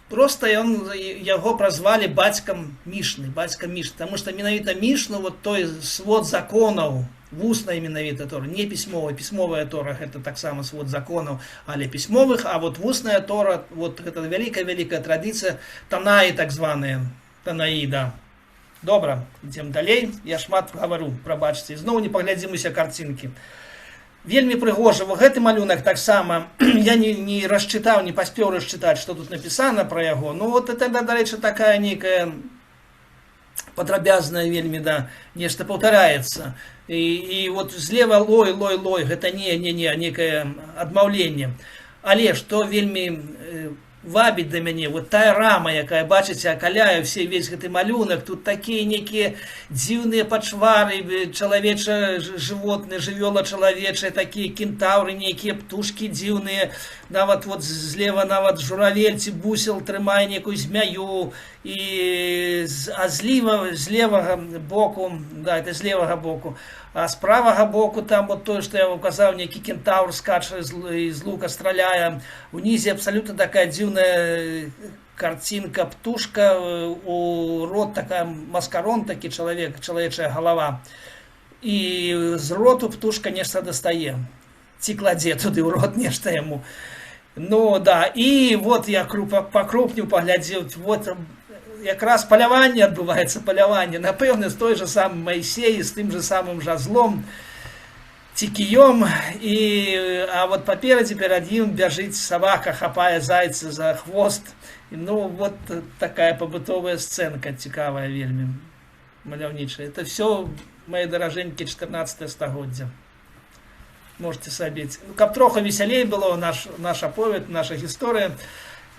просто его прозвали бацькам Мишны, потому что менавіта Мишну, вот той свод законов, вусная менавіта Тора, не письмовая. Письмовая Тора — это так само свод законов, але письмовых, а вот вусная Тора, вот это великая традиция, Танаи так званые, Танаи, да. Добра, идем далей, я шмат говорю, пробачьте, знову не поглядзімся картинки. Вельмі прыгожа, гэты малюнак так само, я не расчытаў, не паспеў расчытаць, что тут написано про яго, ну вот это, да, рэчы, такая некая падрабязная вельмі, да, нешта паўтараецца. І вот злева лой, гэта не некае адмаўленне. Але што вельмі вабіць да мяне, вот тая рама, якая, бачыце, акаляе весь гэты малюнак, тут такія некія дзіўныя пачвары, чалавеча-жывотныя, жывёла чалавечая, такія кентаўры, некія птушкі дзіўныя, нават вот злева нават журавель ці бусел трымае некую змяю, а з левага боку, да, это з левага боку, а з правага боку там вот тое, што я указаў, некі кентаўр скача з лука страляе. Унізе абсалютна такая дзіўная картинка, птушка, у рот такая маскарон, такі чалавечая галава. І з роту птушка нешта дастае. Ці кладзе туды ў рот нешта яму. Ну да, і вот я пакрупню паглядзеў, вот якраз паляванне адбываецца, напэўна, з той же самым Маісей, з тым же самым жазлом, ці кіём, а вот паперадзе перад ім бяжыць сабака, хапае зайца за хвост. Ну вот такая пабытовая сценка цікавая вельмі, маляўнічая. Это все, мои даражэнькі, 14 стагоддзя. Можете сабіць. Каб троху весялей было наша аповед, наша гісторыя.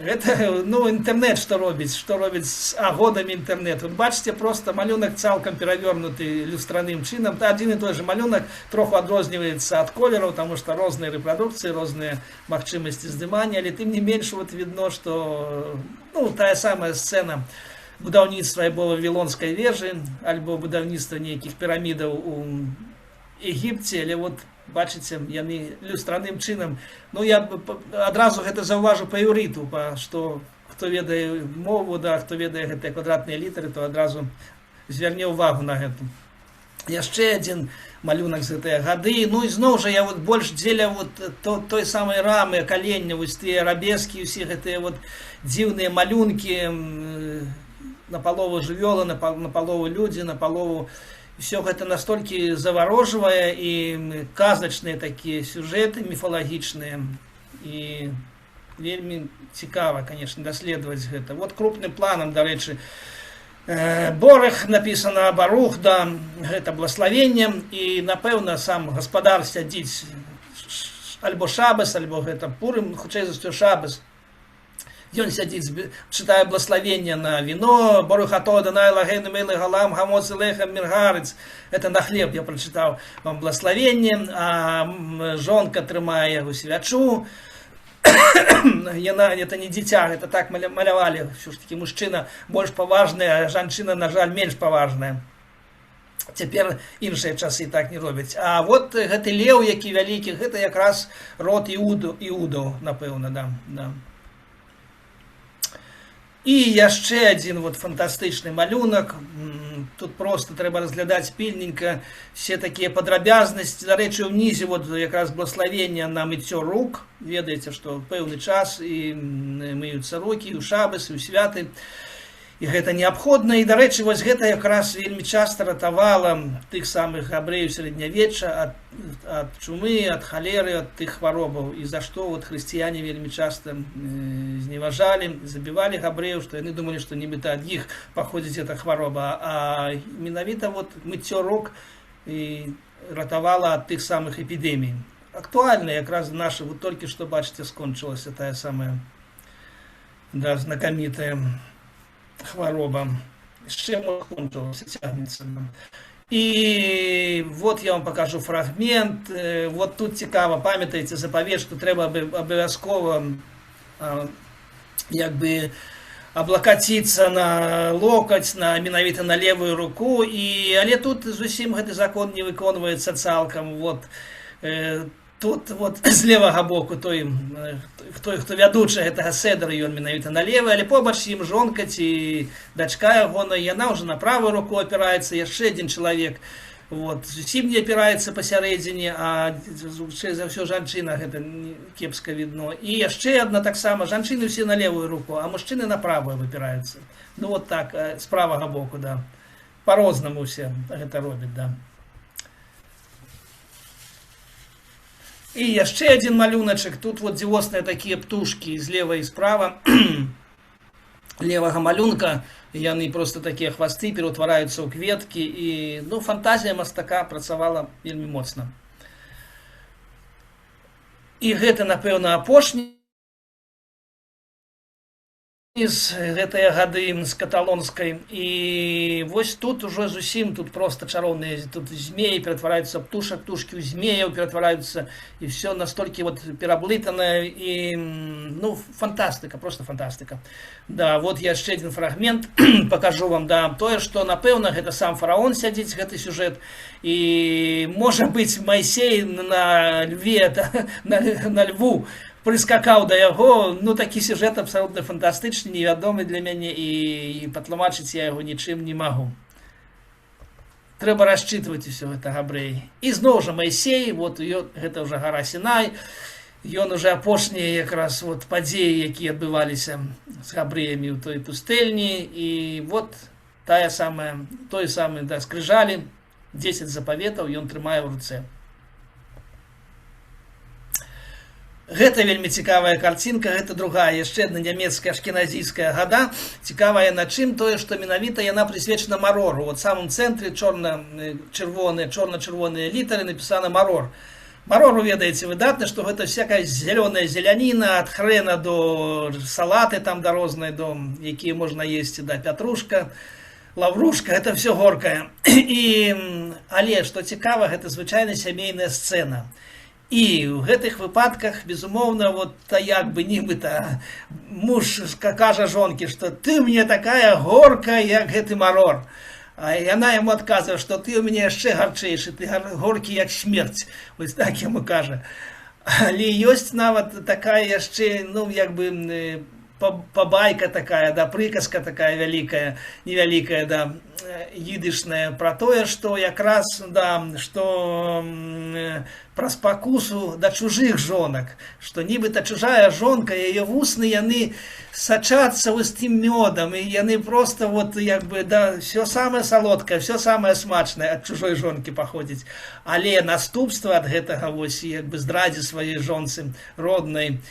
Гэта, ну, інтэрнэт што робіць з агодамі інтэрнэту. Бачыце, просто малюнак цалкам перавернуты люстраным чынам. Адзін і той же малюнак троху адрозніваецца ад колераў, таму што розныя рэпрадукцыі, розныя магчымасці здымання, але тым не менш вот видно, што, ну, тая самая сцэна будаўніцтва альбо Вавілонскай вежы, альбо будаўніцтва нейкіх пірамідаў у Егіпце, але вот бачыце, яны люстраным чынам. Ну, я адразу гэта заўважу па іўрыту, што хто ведае мову, да, хто ведае гэтыя квадратныя літары, то адразу зверне ўвагу на гэта. Яшчэ адзін малюнак з гэтыя гады. Ну і зноў жа я вот больш дзеля вот той самай рамы, акалення, вось тыя арабескі, усе гэтыя вот дзіўныя малюнкі, напалову жывёлы, напалову людзі, напалову. Все гэта настолькі заварожвае, і казачныя такія сюжэты, міфалагічныя, і вельмі цікава, конечно, даследаваць гэта. Вот крупным планам, дарэчы, Борех написано, Барух, да, гэта благословенне, і, напэўна, сам гаспадар сядзіць альбо шабас, альбо гэта Пурым, хутчэй за ўсё шабас. Ён сядзіць, чытае благословение на вино, Барухато, Данай, Лагейну, Мейлы, Галам, Гамоц, Лехам, Миргарец. Это на хлеб я прочитал вам благословение, а жонка трымае яго свячу. Яна, это не дзіця, это так малявалі. Все ж таки мужчына больш паважны, а жанчына, на жаль, менш паважная. Цяпер іншыя часы так не робяць. А вот гэты леў, які вялікі, гэта якраз род іудаў, напэўна, да. І яшчэ адзін вот фантастычны малюнак. Тут просто трэба разглядаць пільненька все такія падрабязнасці. Дарэчы, ўнізе вот якраз благословение на мыццё рук. Ведаеце, што пэўны час і мыюцца рукі, і ў шабас, і ў святы. і гэта неабходна. І, дарэчы, вось гэта якраз вельмі часта ратавала тых самых габрэяў сярэднявечча ад чумы, ад халеры, ад тых хваробаў. І за што вот хрысціяне вельмі часта зневажалі, забівалі габрэяў, што яны думалі, што нібыта ад іх паходзіць эта хвароба. А менавіта вот мыццё рук і ратавала ад тых самых эпідэмій. Актуальна якраз наша, вот толькі што, бачыце, скончылася тая самая, да, знакамітая хвароба. З чым скончылася, цягнецца. І вот я вам покажу фрагмент. Вот тут цікава, памятаеце запавет, што трэба абавязкова як бы аблакаціцца на локаць, менавіта на левую руку. Але тут зусім гэты закон не выконваецца цалкам. Вот тут вот з левага боку той, хто вядучы гэтага седра, ён менавіта на левы, але побач ім жонка ці дачка ягона, яна ўжо на правую руку апіраецца, яшчэ адзін чалавек вот зусім не апіраецца пасярэдзіне, а за ўсё жанчына, гэта кепска відно. І яшчэ адна таксама, жанчыны ўсе на левую руку, а мужчыны на правую выпіраюцца. Ну вот так, з правага боку, да. Па-рознаму ўсе гэта робяць, да. І яшчэ адзін малюначак. Тут вот дзівосныя такія птушкі злева і справа левага малюнка. Яны просто такія хвасты пераўтвараюцца ў кветкі. І, ну, фантазія мастака працавала вельмі моцна. І гэта, напэўна, апошні з гэтыя гады з каталонскай. І вось тут ужо зусім, тут просто чароўныя, тут змеі ператвараюцца ў птушак, птушкі ў змеяў ператвараюцца, і все настолькі вот пераблытанае, і, ну, фантастыка, просто фантастыка. Да, вот яшчэ адзін фрагмент пакажу вам, да, тое, што, напэўна, гэта сам фараон сядзіць, гэты сюжэт, і, можа быць, Майсей на льве, на льву, прыскакаў да яго. Ну, такі сюжэт абсалютна фантастычны, невядомы для мяне, і патлумачыць я яго нічым не магу. Трэба расчытваць усё гэта габрэі. І зноў жа Майсей, вот гэта ўжо гара Сінай, ён уже апошнія якраз вот падзеі, якія адбываліся з габрэямі ў той пустэльні, і вот той самы, да, скрыжалі, 10 запаветаў ён трымае ў руцэ. Гэта вельмі цікавая карцінка, гэта другая, яшчэ адна нямецкая ашкеназійская гада. Цікавая на чым? Тое, што менавіта яна прысвечана марору. Вот в самым цэнтры чорна-чырвоныя літары напісана марор. Марору ведаеце выдатна, што гэта всякая зялёная зеляніна, ад хрэна до салаты там да рознай, до якія можна есці, да, пятрушка, лаврушка, гэта все горкае. Але што цікава, гэта звычайна сямейная сцэна. І ў гэтых выпадках, безумоўна, вот як бы нібыта муж кажа жонкі, што ты мне такая горка, як гэты марор. А яна яму адказвае, што ты ў мяне яшчэ гарчэйшы, ты горкі як смерць. Вось так яму кажа. Але ёсць нават такая яшчэ, ну, як бы пабайка такая, да, прыказка такая вялікая, невялікая, да, їдышная, пра тое, што якраз, да, што пра спакусу да чужых жонак, што нібыта чужая жонка, яе вусны, яны сачацца вось тым мёдам, і яны просто вот, як бы, да, все самае салодкае, все самае смачнае ад чужой жонкі паходзіць. Але наступства ад гэтага вось, як бы, здрадзе сваёй жонцы роднай,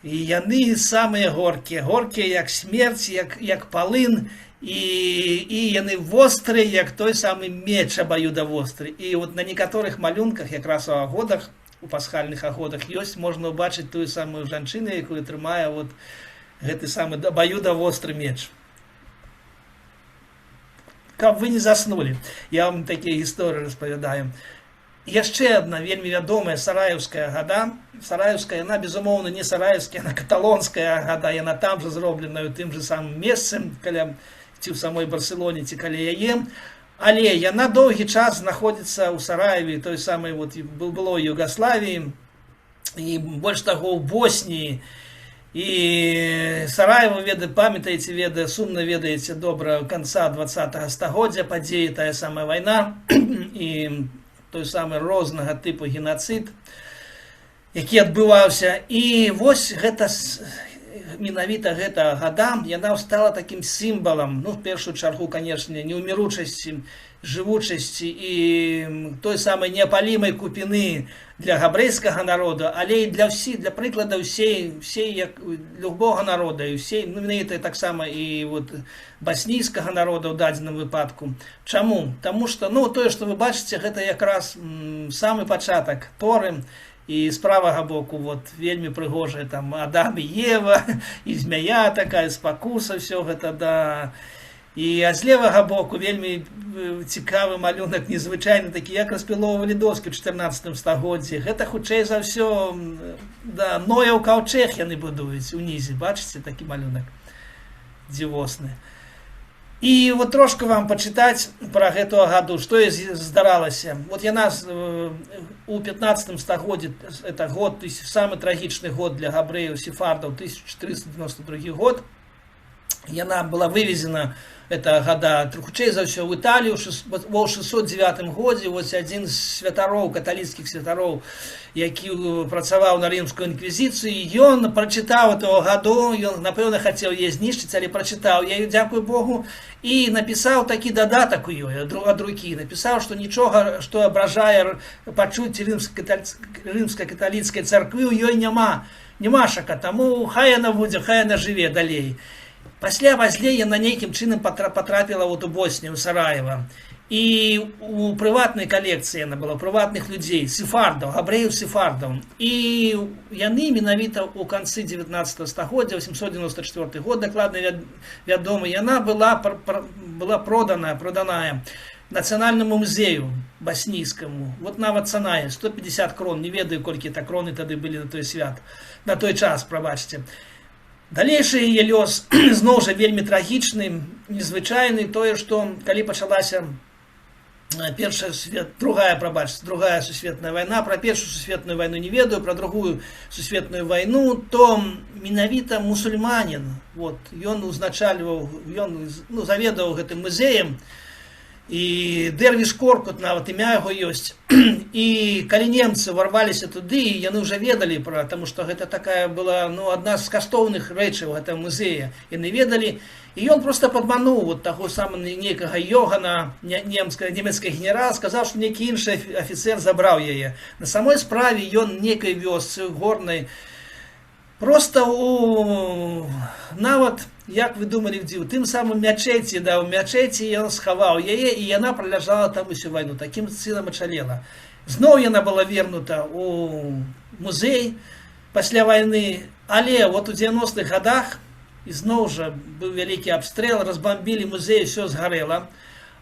і яны самыя горкія, як смерць, як палын, і яны вострыя, як той самы меч абаюдавостры. І вот на некаторых малюнках, якраз у агодах, у пасхальных агодах, ёсць, можна ўбачыць тую самую жанчыну, якую трымае вот гэты самы абаюдавостры меч. Каб вы не заснулі, я вам такія гісторыі распавядаю. Яшчэ адна вельмі вядомая сараеўская гада. Сараеўская, яна, безумоўна, не сараеўская, яна каталонская гада, яна там жа зроблена ў тым жа самым месцы, ці ў самой Барселоне, ці каля яе. Але яна доўгі час знаходзіцца ў Сараеве, той самай вот былой Югаславіі, і больш таго ў Босніі. І Сараево, памятаеце, сумна ведаеце добра канца 20-го стагоддзя падзеі, тая самая вайна, і той самы рознага тыпу генацыд, які адбываўся. І вось менавіта гэта гада яна стала такім сімвалам, ну, в першую чаргу, канешне, неўміручасці, жывучасці і той самай неапалімай купіны для габрэйскага народа, але і для прыклада ўсей любога народа, і ўсей, ну, менавіта таксама і вот баснійскага народа ў дадзеным выпадку. Чаму? Таму што, ну, тое, што вы бачыце, гэта якраз самы пачатак Торы. І з правага боку вот вельмі прыгожая там Адам і Ева, і змяя такая, спакуса, все гэта, да. І з левага боку вельмі цікавы малюнак, незвычайны такі, як распілоўвалі доскі ў 14 стагоддзі. Гэта хутчэй за ўсё, да, Нояў каўчэг яны будуюць унізе, бачыце такі малюнак дзівосны. І вот трошку вам пачытаць пра гэтую гаду, што здаралася. Вот яна у 15 стагоддзі, это год, самы трагічны год для габрэяў сефардаў, 1492 год. Яна была вывезена, эта гада, хутчэй за ўсё, в Італію ва 609 годзе. Вось адзін з святароў, каталіцкіх святароў, які працаваў на рымскую інквізіцыю, ён прачытаў эту гаду, ён, напэўна, хацеў яе знішчыць, але прачытаў яе, дзякуй Богу, і напісаў такі дадатак у ёй ад рукі, напісаў, што нічога, што абражае пачуцці рымскай каталіцкай царквы, у ёй нямашака, таму хай яна будзе, хай яна жыве далей. Пасля пазней яна нейкім чынам патрапіла вот у Боснію, у Сараева. І у прыватнай калекцыі яна была, прыватных людзей, сефардаў, габрэяў сефардаў. І яны менавіта ў канцы 19 стагоддзя, 894 год, дакладна вядома, яна была проданая Нацыянальнаму музею баснійскаму. Вот нават цана 150 крон, не ведаю, колькі та кроны тады былі на той свят, на той час, прабачце. Далейшы яе лёс зноў жа вельмі трагічны, незвычайны, тое, што калі пачалася другая сусветная вайна, пра першую сусветную вайну не ведаю, пра другую сусветную вайну, то менавіта мусульманін, вот, ён узначальваў, ён, ну, заведаваў гэтым музеем, і Дэрвіш Коркут, нават імя яго ёсць. І калі немцы варваліся туды, яны ўжо ведалі пра, таму што гэта такая была, ну, адна з каштоўных рэчаў гэтага музея. Яны ведалі, і ён проста падмануў вот таго самага нейкага Йогана, нямецкі генерал, сказаў, што нейкі іншы афіцер забраў яе. На самой справе ён нейкай вёсцы горнай, проста нават, як вы думалі, у тым самым мячэці, да, у мячэці ён схаваў яе, і яна праляжала там усю вайну, такім цынам ачалела. Зноў яна была вернута у музей пасля вайны, але вот у 90-х годах зноў жа быў вялікі абстрэл, разбамбілі музей, все згарэла.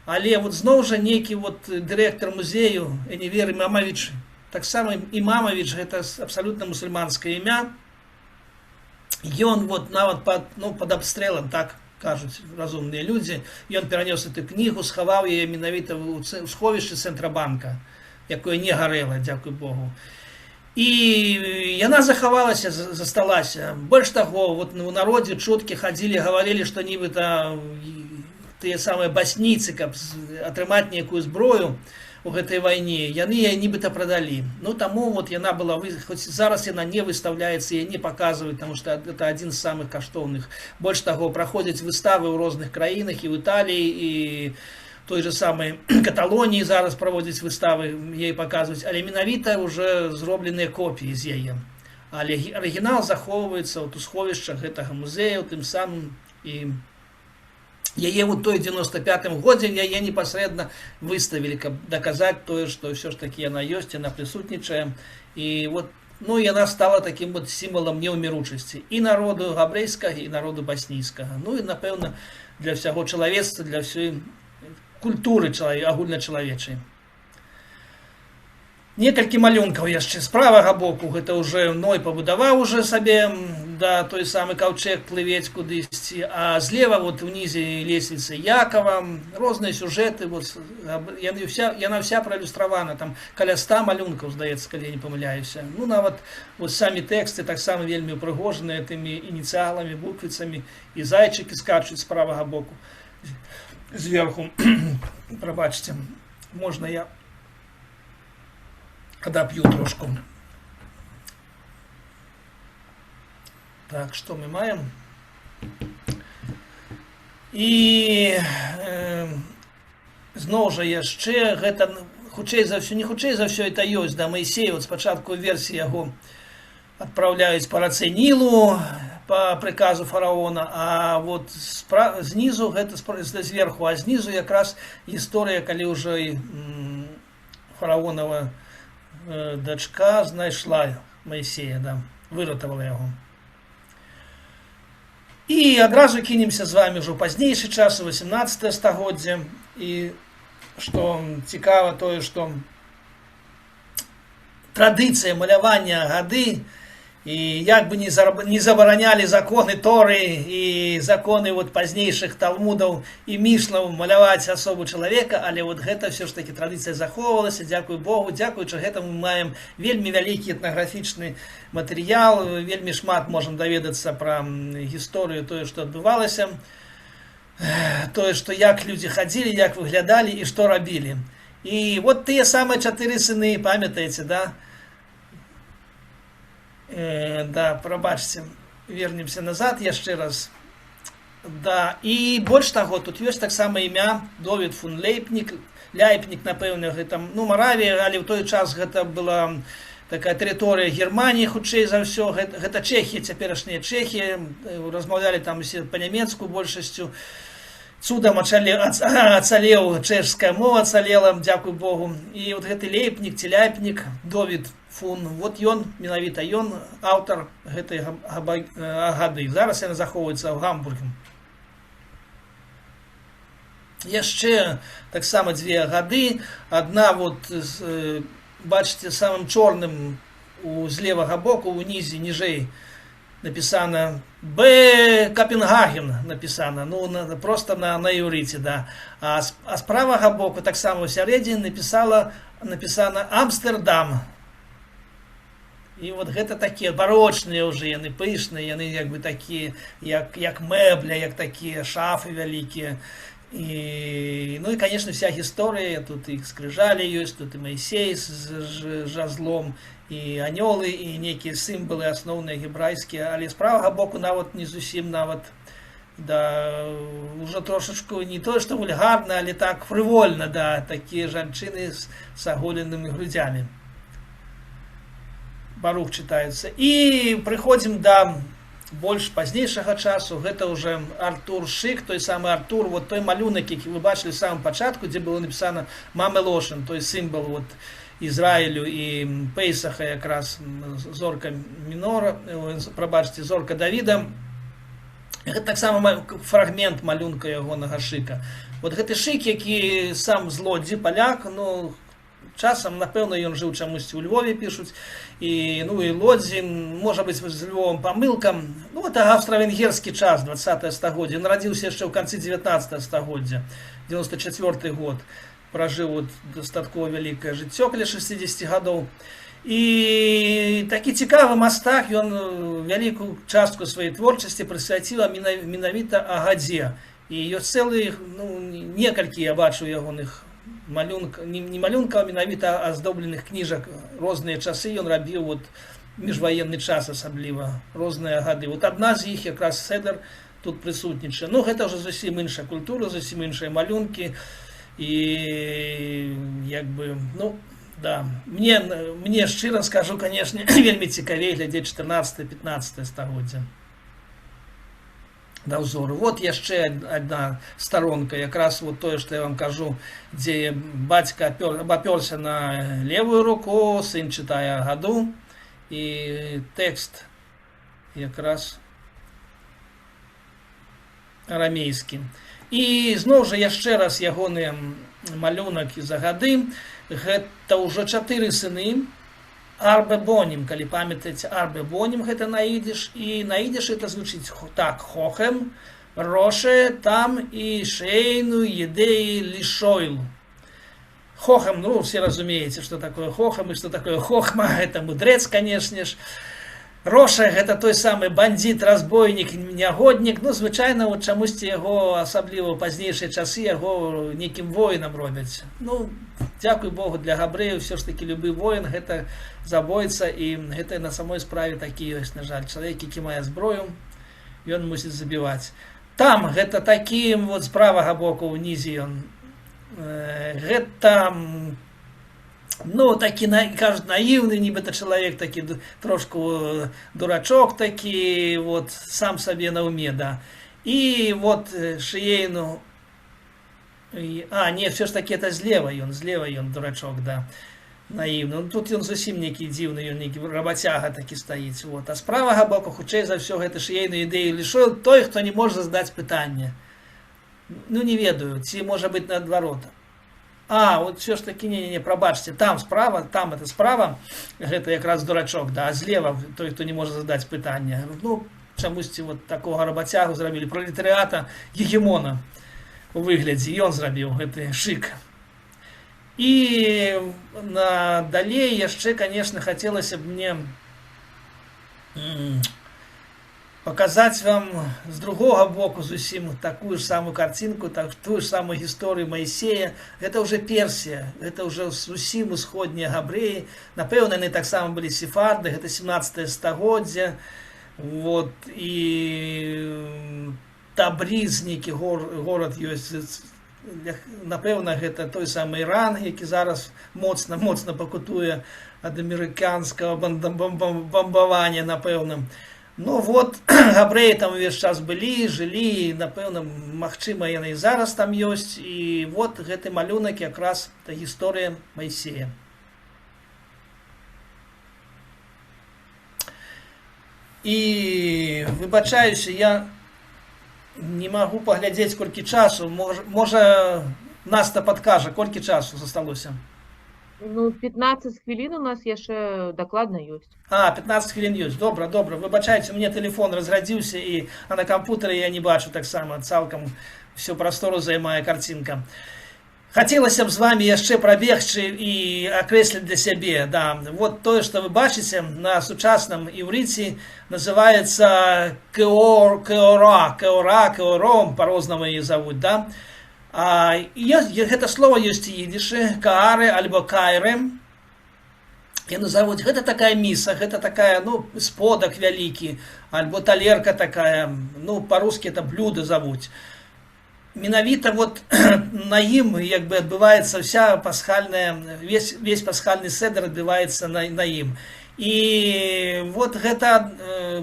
Але вот зноў жа нейкі вот дырэктар музею Энівер Имамович, таксама Имамович, гэта абсалютна мусульманскае імя. Ён вот нават пад абстрэлам, так кажуць разумныя людзі, ён перанёс эту кнігу, схаваў яе менавіта ў сховішчы Цэнтрабанка, якое не гарэла, дзякуй Богу. І яна захавалася, засталася. Больш таго, вот у народзе чуткі хадзілі, гаварылі, што нібыта тыя самыя басніцы, каб атрымаць нейкую зброю у гэтай вайне, яны яе нібыта прадалі. Ну, таму вот яна была, хоць зараз яна не выстаўляецца, яе не паказваюць, таму што гэта адзін з самых каштоўных. Больш таго, праходзяць выставы ў розных краінах, і ў Італіі, і той же самай Каталоніі зараз праводзяць выставы, яе паказваюць, але менавіта ўжо зробленыя копіі з яе. Але арыгінал захоўваецца ў сховішчах гэтага музея, тым самым і яе ў той 95-м годзе яе непасрэдна выставілі, каб даказаць тое, што ўсё ж такі яна ёсць, яна прысутнічае. І вот, ну, яна стала такім вот сімвалам неўміручасці і народу габрэйскага, і народу баснійскага. Ну і, напэўна, для ўсяго чалавецтва, для ўсёй культуры агульначалавечай. Некалькі малюнкаў яшчэ з правага боку, гэта ўжо Ной пабудаваў уже сабе, да, той самы каўчэг плывець кудысьці, а злева вот унізе лесвіцы Якова, розныя сюжэты, вот, яна вся праілюстравана, там каля 100 малюнкаў, здаецца, калі я не памыляюся. Ну, нават вот самі тэксты таксама вельмі упрыгожаныя тымі ініцыяламі, буквіцамі, і зайчыкі скачуць з правага боку зверху. Прабачце, можна я адап'ю трошку. Так, што мы маем? І зноў жа яшчэ гэта хутчэй за ўсё, не хутчэй за ўсё это ёсць, да, Маісей, спачатку версіі яго адпраўляюць па рацэ Нілу по приказу фараона, а вот знізу гэта зверху, а знізу якраз гісторыя, калі ўжо фараонава дачка знайшла Маісея, да, выратавала яго. І адразу кінемся з вами ўжо ў пазнейшы час, у 18 стагоддзе. І што цікава тое, што традыцыя малявання гады, і як бы не забаранялі законы Торы і законы вот пазнейшых талмудаў і мішлаў маляваць асобу чалавека, але вот гэта все ж таки традыцыя захоўвалася, дзякуй Богу, дзякуючы гэтаму мы маем вельмі вялікі этнаграфічны матэрыял, вельмі шмат можам даведацца пра гісторыю, тое, што адбывалася, тое, што як людзі хадзілі, як выглядалі і што рабілі. І вот тыя самыя 4 сыны, памятаеце, да? Да, прабачце, вернемся назад яшчэ раз. Да, і больш таго, тут ёсць таксама імя Довід фон Ляйпнік, напэўна, гэта, ну, Маравія, але ў той час гэта была такая тэрыторыя Германіі, хутчэй за ўсё, гэта Чэхія, цяперашнія Чэхія, размаўлялі там усе па-нямецку большасцю. Цудам ацалеў, чэшская мова ацалела, дзякуй Богу. І вот гэты Ляйпнік ці Ляйпнік, Довід фон, вот ён, менавіта ён, аўтар гэтай гады. Зараз яна захоўваецца ў Гамбурге. Яшчэ таксама 2 гады. Адна, вот, бачыце, самым чорным з левага боку, унізе, ніжэй, написано Б. Копенгаген, написано, ну, просто на іўрыце, да. А з правага боку, таксама ў сярэдзіне, написано Амстердам. І вот гэта такія барочныя ўжо, яны пышныя, яны як бы такія, як мэбля, як такія шафы вялікія. І, ну і, конечно, вся гісторыя, тут і скрыжалі ёсць, тут і Маісей з жазлом, і анёлы, і нейкія сімвалы асноўныя гебрайскія, але з правага боку нават не зусім нават, да, ўжо трошачку не тое, што вульгарна, але так фрывольна, да, такія жанчыны з аголенымі грудзямі. Барух чытаецца. І прыходзім да больш пазнейшага часу, гэта ўжо Артур Шык, той самы Артур, вот той малюнак, які вы бачылі ў самым пачатку, дзе было напісана Мамелошин, той сімвал вот Ізраілю і Пейсаха, якраз зорка мінора, прабачце, зорка Давіда. Гэта таксама фрагмент малюнка ягонага Шыка. Вот гэты Шык, які сам з Лодзі, паляк, ну, часам, напэўна, ён жыў чамусьці ў Львове, пішуць, і, ну, і Лодзі, можа быць, з Львовым памылкам. Ну, это аўстра-венгерскі час, 20 стагоддзя. Нарадзіўся яшчэ ў канцы 19 стагоддзя, 94 год. Пражыў вот дастаткова вялікае жыццё, каля 60 гадоў. І такі цікавы мастак, ён вялікую частку сваёй творчасці прысвяціла менавіта агадзе. І ёсць цэлы, ну, некалькі, я бачу, ягоных не малюнка, а менавіта аздобленых кніжак. Розныя часы ён рабіў, вот, міжваенны час асабліва, розныя гады. Вот адна з іх, якраз Седар, тут прысутнічае. Ну, гэта ўжо зусім іншая культура, зусім іншыя малюнкі. І, як бы, ну, да, мне шчыра скажу, конечно, вельмі цікавей глядзець 14-15 стагоддзя да ўзору. Вот яшчэ адна старонка, якраз вот тое, што я вам кажу, дзе бацька абапёрся на левую руку, сын чытае гаду, і тэкст якраз арамейскі. І зноў жа яшчэ раз ягоны малюнак за гады. Гэта ўжо 4 сыны. Арбе Бонім, калі памятаеце, Арбе Бонім гэта на ідыш. І на ідыш это звучыць так: Хохем, Роше, Там і Шейну, Едеі, Лішойл. Хохем, ну, все разумееце, што такое Хохем і што такое Хохма. Это мудрэц, канешне ж. Роша гэта той самы бандит, разбойнік, нягоднік. Ну, звычайна, вот чамусьці яго, асабліва ў пазнейшыя часы, яго нейкім воінам робяць. Ну, дзякуй Богу, для габрэяў все ж таки любы воін гэта забойца, і гэта на самой справе такі ёсць, на жаль. Чалавек, які мае зброю, ён мусіць забіваць. Там гэта такі, вот з правага боку ўнізе ён, гэта, ну, такі, кажуть, наивный, нібито чоловік, такий трошку дурачок такий, вот, сам собі на уме, да. І вот Шиейну, не, все ж таки это злева ён дурачок, да, наивный. Ну, тут ён зусім нейкі дзіўны, ён нейкі работяга такі стаіць, вот. А з правага боку, хутчэй за ўсё, гэта Шиейну ідэю лішил той, хто не можа задаць пытанне. Ну, не ведаю, ці можа быць наадварот. Вот все ж таки, не, прабачце, там справа, там это справа, гэта якраз дурачок, да, а злева той, хто не можа задаць пытанне. Ну, чамусьці вот такога работягу зрабілі, пролетарыята, гегемона у выглядзе, ён зрабіў гэты шик. І далей яшчэ, конечно, хацелася б мне показать вам с другого боку зусім такую же самую картинку, ту же самую историю Моисея. Это уже Персия, это уже зусім усходнія габрэі. Напэўна, яны таксама былі сефарды, гэта 17 стагоддзе. Вот, і Табріз, нейкі горад ёсць. Напэўна, гэта той самы Іран, які зараз моцна пакутуе ад амерыканскага бомбавання, напэўна. Ну вот, габрэі там увесь час былі, жылі, напэўна, магчыма, яны і зараз там ёсць. І вот гэты малюнак якраз та гісторыя Майсея. І, выбачаюся, я не магу паглядзець, колькі часу. Можа, Наста падкажа, колькі часу засталося? Ну, 15 хвілін у нас яшчэ дакладна ёсць. 15 хвілін ёсць. Добра. Выбачайце, у мяне тэлефон разрадзіўся, а на кампутары я не бачу таксама, цалкам всю прастору займае карцінка. Хацелася б з вами яшчэ прабегчы і акрэсліць для сябе. Да. Вот тое, што вы бачыце на сучасным іўрыце, называецца кеором, па-рознаму яе завуць, да? Гэта слово ёсць у ідышы, каары альбо кайры. Яны завуць, гэта такая міса, гэта такая, ну, сподак вялікі, альбо талерка такая, ну, па-рускі это блюдо завуць. Менавіта вот на ім, як бы, адбываецца вся пасхальная, весь пасхальны седр адбываецца на ім. І вот гэта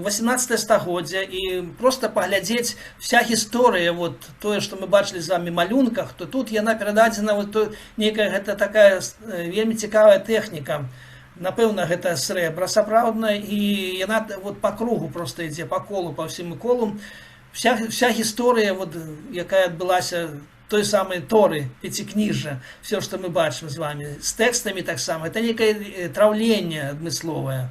18 стагоддзе, і просто паглядзець вся гісторыя, вот тое, што мы бачылі з вами малюнках, то тут яна перададзена, вот нейкая гэта такая вельмі цікавая тэхніка. Напэўна, гэта срэбра сапраўдна, і яна вот по кругу просто ідзе, по колу, по всему колу. Вся гісторыя, вот, якая адбылася той самой Торы, пяцікніжжа, все, что мы бачым з вами, з тэкстамі таксама, это некае траўленне адмысловае.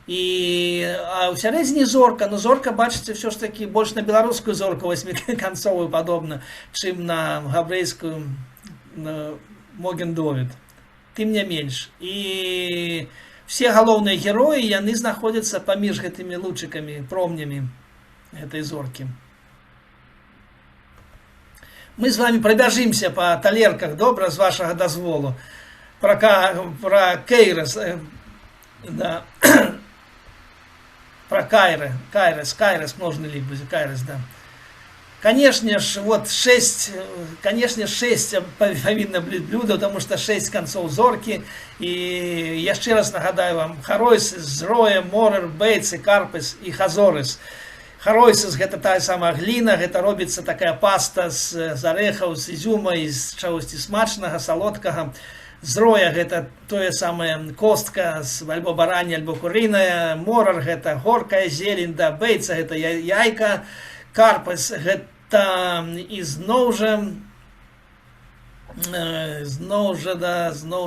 А ў сярэдзіне зорка, но зорка, бачыце, все ж таки больш на беларускую зорку восьміканцовую падобна, чым на габрэйскую Моген Довід. Тым не менш. І все галоўныя героі, яны знаходзяцца паміж гэтымі лучыкамі, промнямі гэтай зоркі. Мы з вами пробяжимся по талерках, добра, з вашага дазволу, про Кейрес, да, про Кайрес, можна ли быть, Кайрес, да. Конечно ж, вот 6 павінна быць блюда, потому что 6 концов зорки. И я ще раз нагадаю вам, Харойс, Зроя, Морер, Бейц, Карпес и Хазорес. Харойсис, гэта тая самая гліна, гэта робіцца такая паста з арэхаў, з ізюма і з чагосьці смачнага, салодкага. Зроя гэта тое самае костка альбо барані, альбо курыная. Морар гэта горкая зелень, да, бейца гэта яйка. Карпас гэта зноў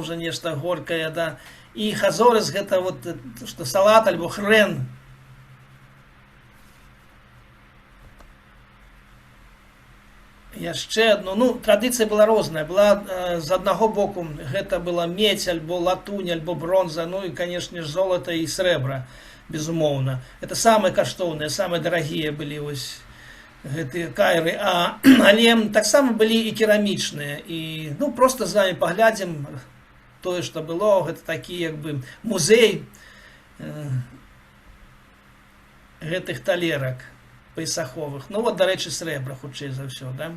жа нешта горкае, да. І хазорыс гэта вот што салат альбо хрен. Яшчэ одно, ну, традыцыя была розная. Была з аднаго боку, гэта была медзь, альбо латунь, альбо бронза, ну і, канешне ж, золата і срэбра. безумоўна. Это самыя каштоўныя, самыя дарагія былі вось гэтыя кайры, але таксама былі і керамічныя. І ну просто з вами паглядзім тое, што было, гэта такі як бы музей гэтых талерак пейсаховых. Ну вот, дарэчы, срэбра, хутчэй за ўсё, да?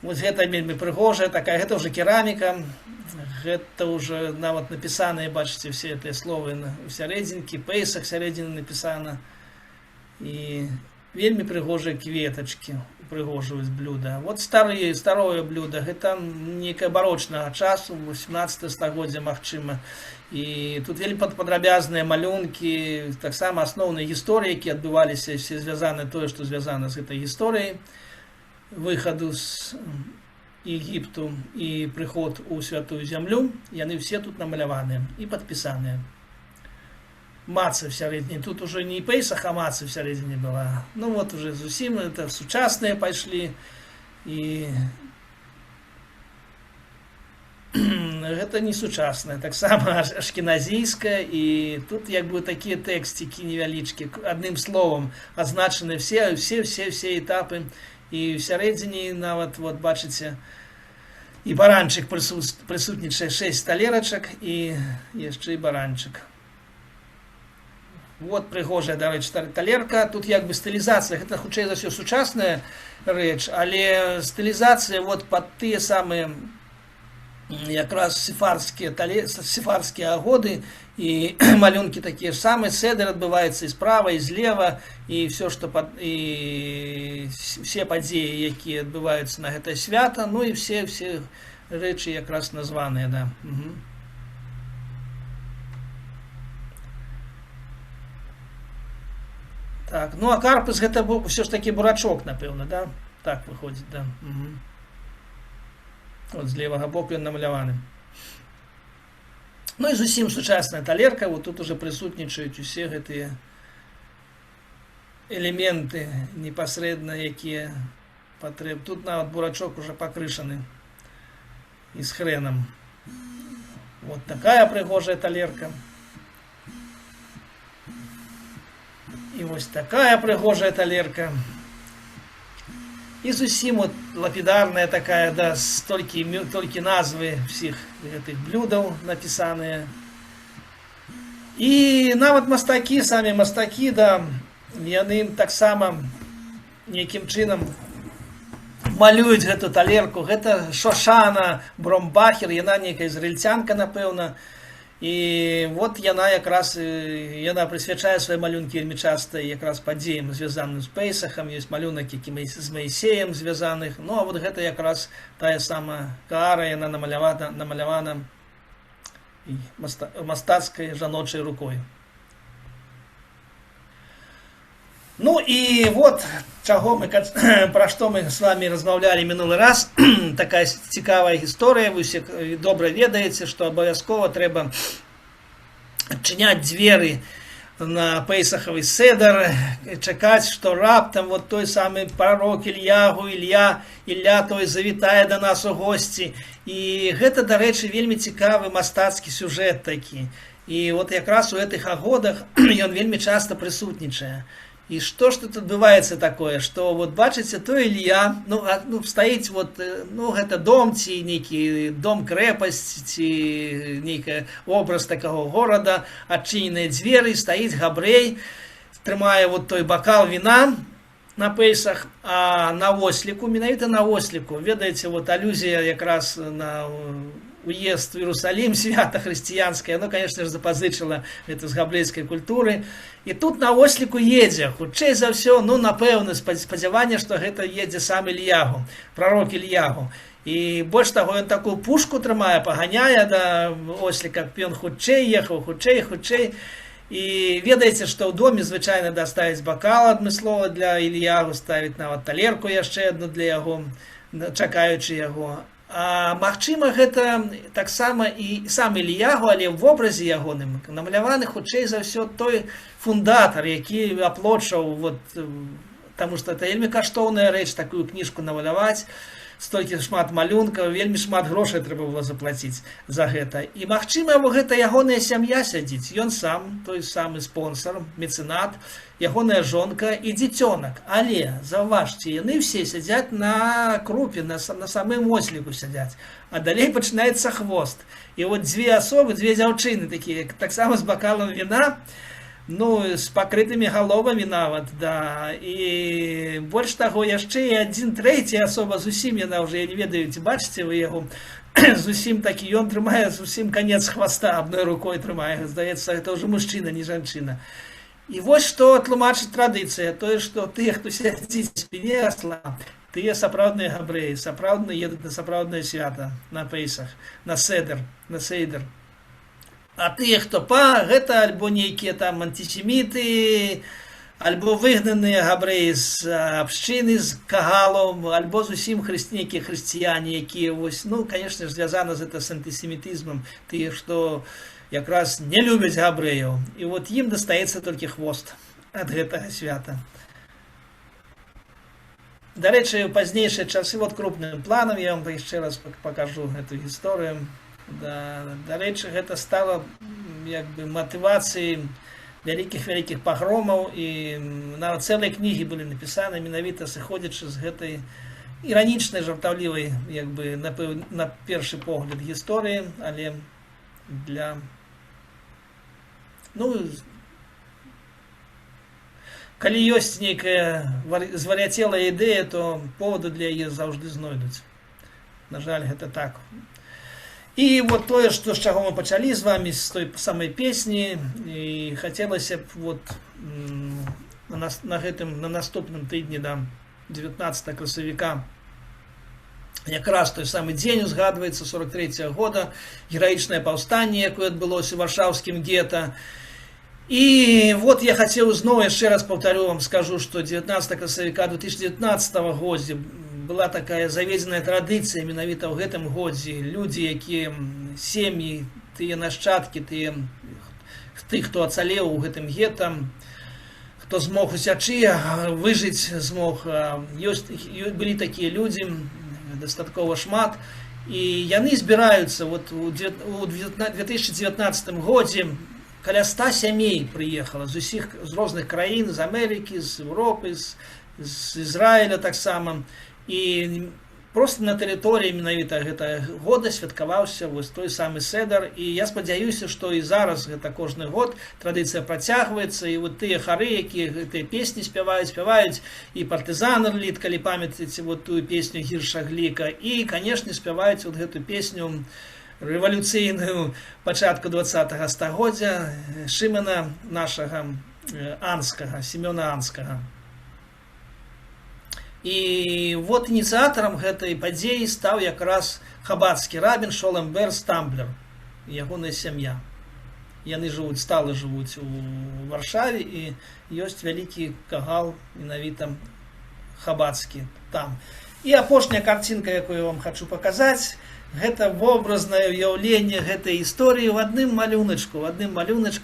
Вот гэта вельмі прыгожая такая, гэта ўжо кераміка, гэта ўжо нават напісаныя, бачыце, все гэтыя словы ў сярэдзінкі, пейсах сярэдзіны напісана. І вельмі прыгожыя кветачкі упрыгожваюць блюда. Вот старое блюдо, гэта некае барочнага часу, 18 стагоддзя, магчыма. І тут вельмі падрабязныя малюнкі, таксама асноўныя гісторыі, якія адбываліся, все звязаны тое, што звязана з гэтай гісторыяй выхаду з Егіпту і прыход у святую зямлю, яны все тут намаляваныя і падпісаныя. Маца в сярэдзіне, тут уже не пейсах, а маца в сярэдзіне была. Ну вот уже зусім это сучасныя пайшлі, і гэта не сучаснае, таксама ашкеназійская, і тут як бы такія тэксцікі невялічкі, адным словам азначаны все этапы, і в сярэдзіне нават, вот бачыце, і баранчык прысутнічае, 6 талерачак, і яшчэ і баранчык. Вот прыгожая, дарэчы, талерка, тут як бы стылізацыя, гэта хутчэй за ўсё сучасная рэч, але стылізацыя вот пад тыя самыя якраз сефардскія агоды, і малюнкі такія ж самыя, седр адбываецца і справа, і злева, і все падзеі, якія адбываюцца на гэтае свята, ну і все рэчы якраз названыя, да. Так, ну а карпус гэта ўсё ж такі бурачок, напэўна, да? Так выходзіць, да. Вот з левага боку ён намаляваны. Ну і зусім сучасная талерка, вот тут уже прысутнічаюць усе гэтыя элементы непасрэдна, якія патрэбны. Тут нават бурачок уже пакрышаны і з хрэнам. Вот такая прыгожая талерка. І вось такая прыгожая талерка. І зусім вот лапідарная такая, да, толькі назвы всіх гэтых блюдаў напісаныя. І нават мастакі, самі мастакі, да, яны таксама нейкім чынам малююць гэту талерку. Гэта Шошана Бромбахер, яна нейкая ізраільцянка, напэўна. І вот яна якраз, яна прысвячае свае малюнкі вельмі часта якраз падзеям, звязаным з пейсахам, ёсць малюнак, які з Маісеем звязаных, ну а вот гэта якраз тая самая каара, яна намалявана мастацкай жаночай рукой. Ну і вот пра што мы з вами размаўлялі мінулы раз. Такая цікавая гісторыя, вы все добра ведаеце, што абавязкова трэба адчыняць дзверы на пейсахавы седар, чакаць, што раптам вот той самы пророк Ілля той завітае да нас у госці. І гэта, дарэчы, вельмі цікавы мастацкі сюжэт такі. І вот якраз у гэтых агодах ён вельмі часта прысутнічае. І што ж тут адбываецца такое, што вот бачыце, то Ілля, ну стаіць вот, ну гэта дом, ці нейкі дом-крэпасць, ці нейкі образ такого горада, адчыненыя дзверы, стаіць габрэй, трымае вот той бакал віна на пейсах, а на осліку, менавіта на осліку, ведаеце, вот алюзія якраз на уезд в Иерусалим, свята хрысціянская, ну, конечно же, запазычыла гэта з габрэйскай культуры. І тут на осліку едзе, хутчэй за ўсё, ну, напэўна, спадзяванне, што гэта едзе сам Ільягу, пророк Ільягу. І больш таго, ён такую пушку трымае, паганяе да осліка, ён хутчэй ехаў, хутчэй. І ведаеце, што ў доме звычайна даставіць бакал адмыслова для Ільягу, ставіць нават талерку яшчэ адну для яго, чакаючы яго. А магчыма, гэта таксама і сам Ільягу, але ў вобразе ягоным намаляваны хутчэй за ўсё той фундатар, які аплочваў, вот, таму што это вельмі каштоўная рэч, такую кніжку намаляваць столькі шмат малюнкаў, вельмі шмат грошай трэба было заплаціць за гэта. І магчыма, гэта ягоная сям'я сядзіць. Ён сам, той самы спонсор, мецэнат, ягоная жонка і дзіцёнак. Але, заўважце, яны ўсе сядзяць на крупе, на самым осліку сядзяць. А далей пачынаецца хвост. І вот дзве асобы, дзве дзяўчыны такія, таксама з бакалам віна, ну, з пакрытымі галовамі нават, да. І больш таго, яшчэ і адзін трэці асоба, зусім яна ўжо, я не ведаю, ці бачыце вы яго, зусім такі, ён трымае зусім канец хваста, адной рукой трымае, здаецца, гэта ўжо мужчына, не жанчына. І вось што тлумачыць традыцыя, тое, што тыя, хто сядзіць в спіне асла, тыя сапраўдныя габрэі, сапраўдна едуць на сапраўднае свята, на Пейсах, на Сейдер. А тыя, хто гэта альбо нейкія там антисеміты, альбо выгнаныя габрэі з абшчыны, з кагалаў, альбо зусім нейкія хрысціяне, якія, вось, ну, конечно ж, звязана з антисемітызмам, тыя, што якраз не любяць габрэяў. І вот ім дастаецца толькі хвост ад гэтага свята. Дарэчы, у пазнейшыя часы, вот крупным планам, я вам яшчэ раз пакажу эту гісторыю. Дарэчы, гэта стала як бы матывацыяй вялікіх пагромаў, і нават цэлыя кнігі былі напісаны, менавіта сыходзячы з гэтай іранічнай, жартаўлівай, як бы, на першы погляд гісторыі, але для... Ну, калі ёсць нейкая звар'яцелая ідэя, то поводы для яе заўжды знойдуць. На жаль, гэта так. І вот тое, што, з чаго мы пачалі з вамі, з той самай песні, і хацелася б вот на наступным тыдні, да, 19 красавіка, якраз той самы дзень узгадваецца 43-го года, гераічнае паўстанне, якое адбылося ў варшаўскім гета. І вот я хацеў зноў, яшчэ раз паўтарю вам, скажу, што 19 красавіка 2019 годзе была такая заведзеная традыцыя менавіта ў гэтым годзе. Людзі, якія сем'і, тыя нашчадкі, тыя, хто ацалеў у гэтым гета, хто змог уцячы, выжыць змог. Былі такія людзі, дастаткова шмат, і яны збіраюцца вот у 2019 годзе. Каля 100 сямей прыехала з розных краін, з Амерыкі, з Еўропы, з Ізраіля таксама. І проста на тэрыторыі менавіта гэтага года святкаваўся вось той самы Седер. І я спадзяюся, што і зараз гэта кожны год традыцыя працягваецца, і вот тыя хары, якія гэтыя песні спяваюць, і партызан Арліт, калі памятаеце вот тую песню Гірша Гліка, і, канешне, спяваюць вот гэту песню рэвалюцыйную пачатку 20-го стагоддзя Шымана нашага Анскага, Семёна Анскага. І вот ініцыятарам гэтай падзеі стаў якраз хабадскі рабін Шолем Ber Стамблер, ягоная сям'я. Яны стала жывуць у Варшаве, і ёсць вялікі кагал менавіта хабадскі там. І апошняя карцінка, якую я вам хочу паказаць, гэта вобразнае ўяўленне гэтай гісторыі ў адным малюначку,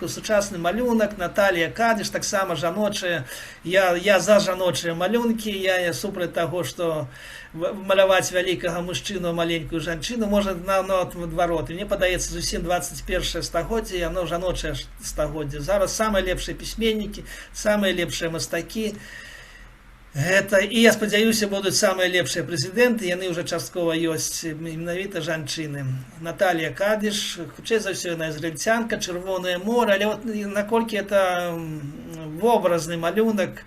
сучасны малюнак, Наталія Кадыш, таксама жаночая. Я за жаночыя малюнкі, я супраць таго, што маляваць вялікага мужчыну, маленькую жанчыну, можа наадварот. Мне падаецца, зусім 21 стагоддзе, яно жаночае стагоддзе. Зараз самыя лепшыя пісьменнікі, самыя лепшыя мастакі. Гэта, і я спадзяюся, будуць самыя лепшыя прэзідэнты, яны ўжо часткова ёсць, менавіта жанчыны. Наталія Кадыш, хутчэй за ўсё, яна ізраільцянка, Чырвонае мора, але вот наколькі это вобразны малюнак,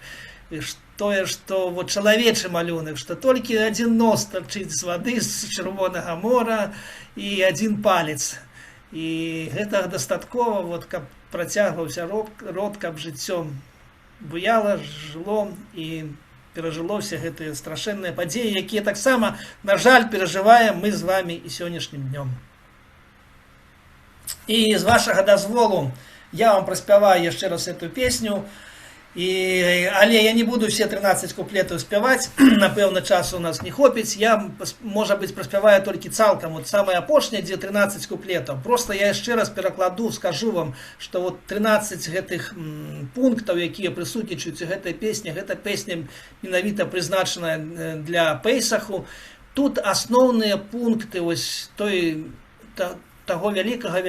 тое, што вот чалавечы малюнак, што толькі адзін нос тарчыць з вады, з Чырвонага мора, і адзін палец. І гэта дастаткова, вот, каб працягваўся род, каб жыццё буяла, жыло і перажылося гэтыя страшэнныя падзеі, якія таксама, на жаль, перажываем мы з вамі і сённяшнім днём. І з вашага дазволу я вам праспяваю яшчэ раз эту песню, але я не буду все 13 куплетаў спяваць, напэўна, часу у нас не хопіць. Я, можа быць, праспяваю толькі цалкам, вот самае апошняе, дзе 13 куплетаў. Просто я яшчэ раз перакладу, скажу вам, што вот 13 гэтых пунктаў, якія прысутнічаюць у гэтай песні, гэта песня менавіта прызначаная для Пейсаху. тут асноўныя пункты вось таго вялікага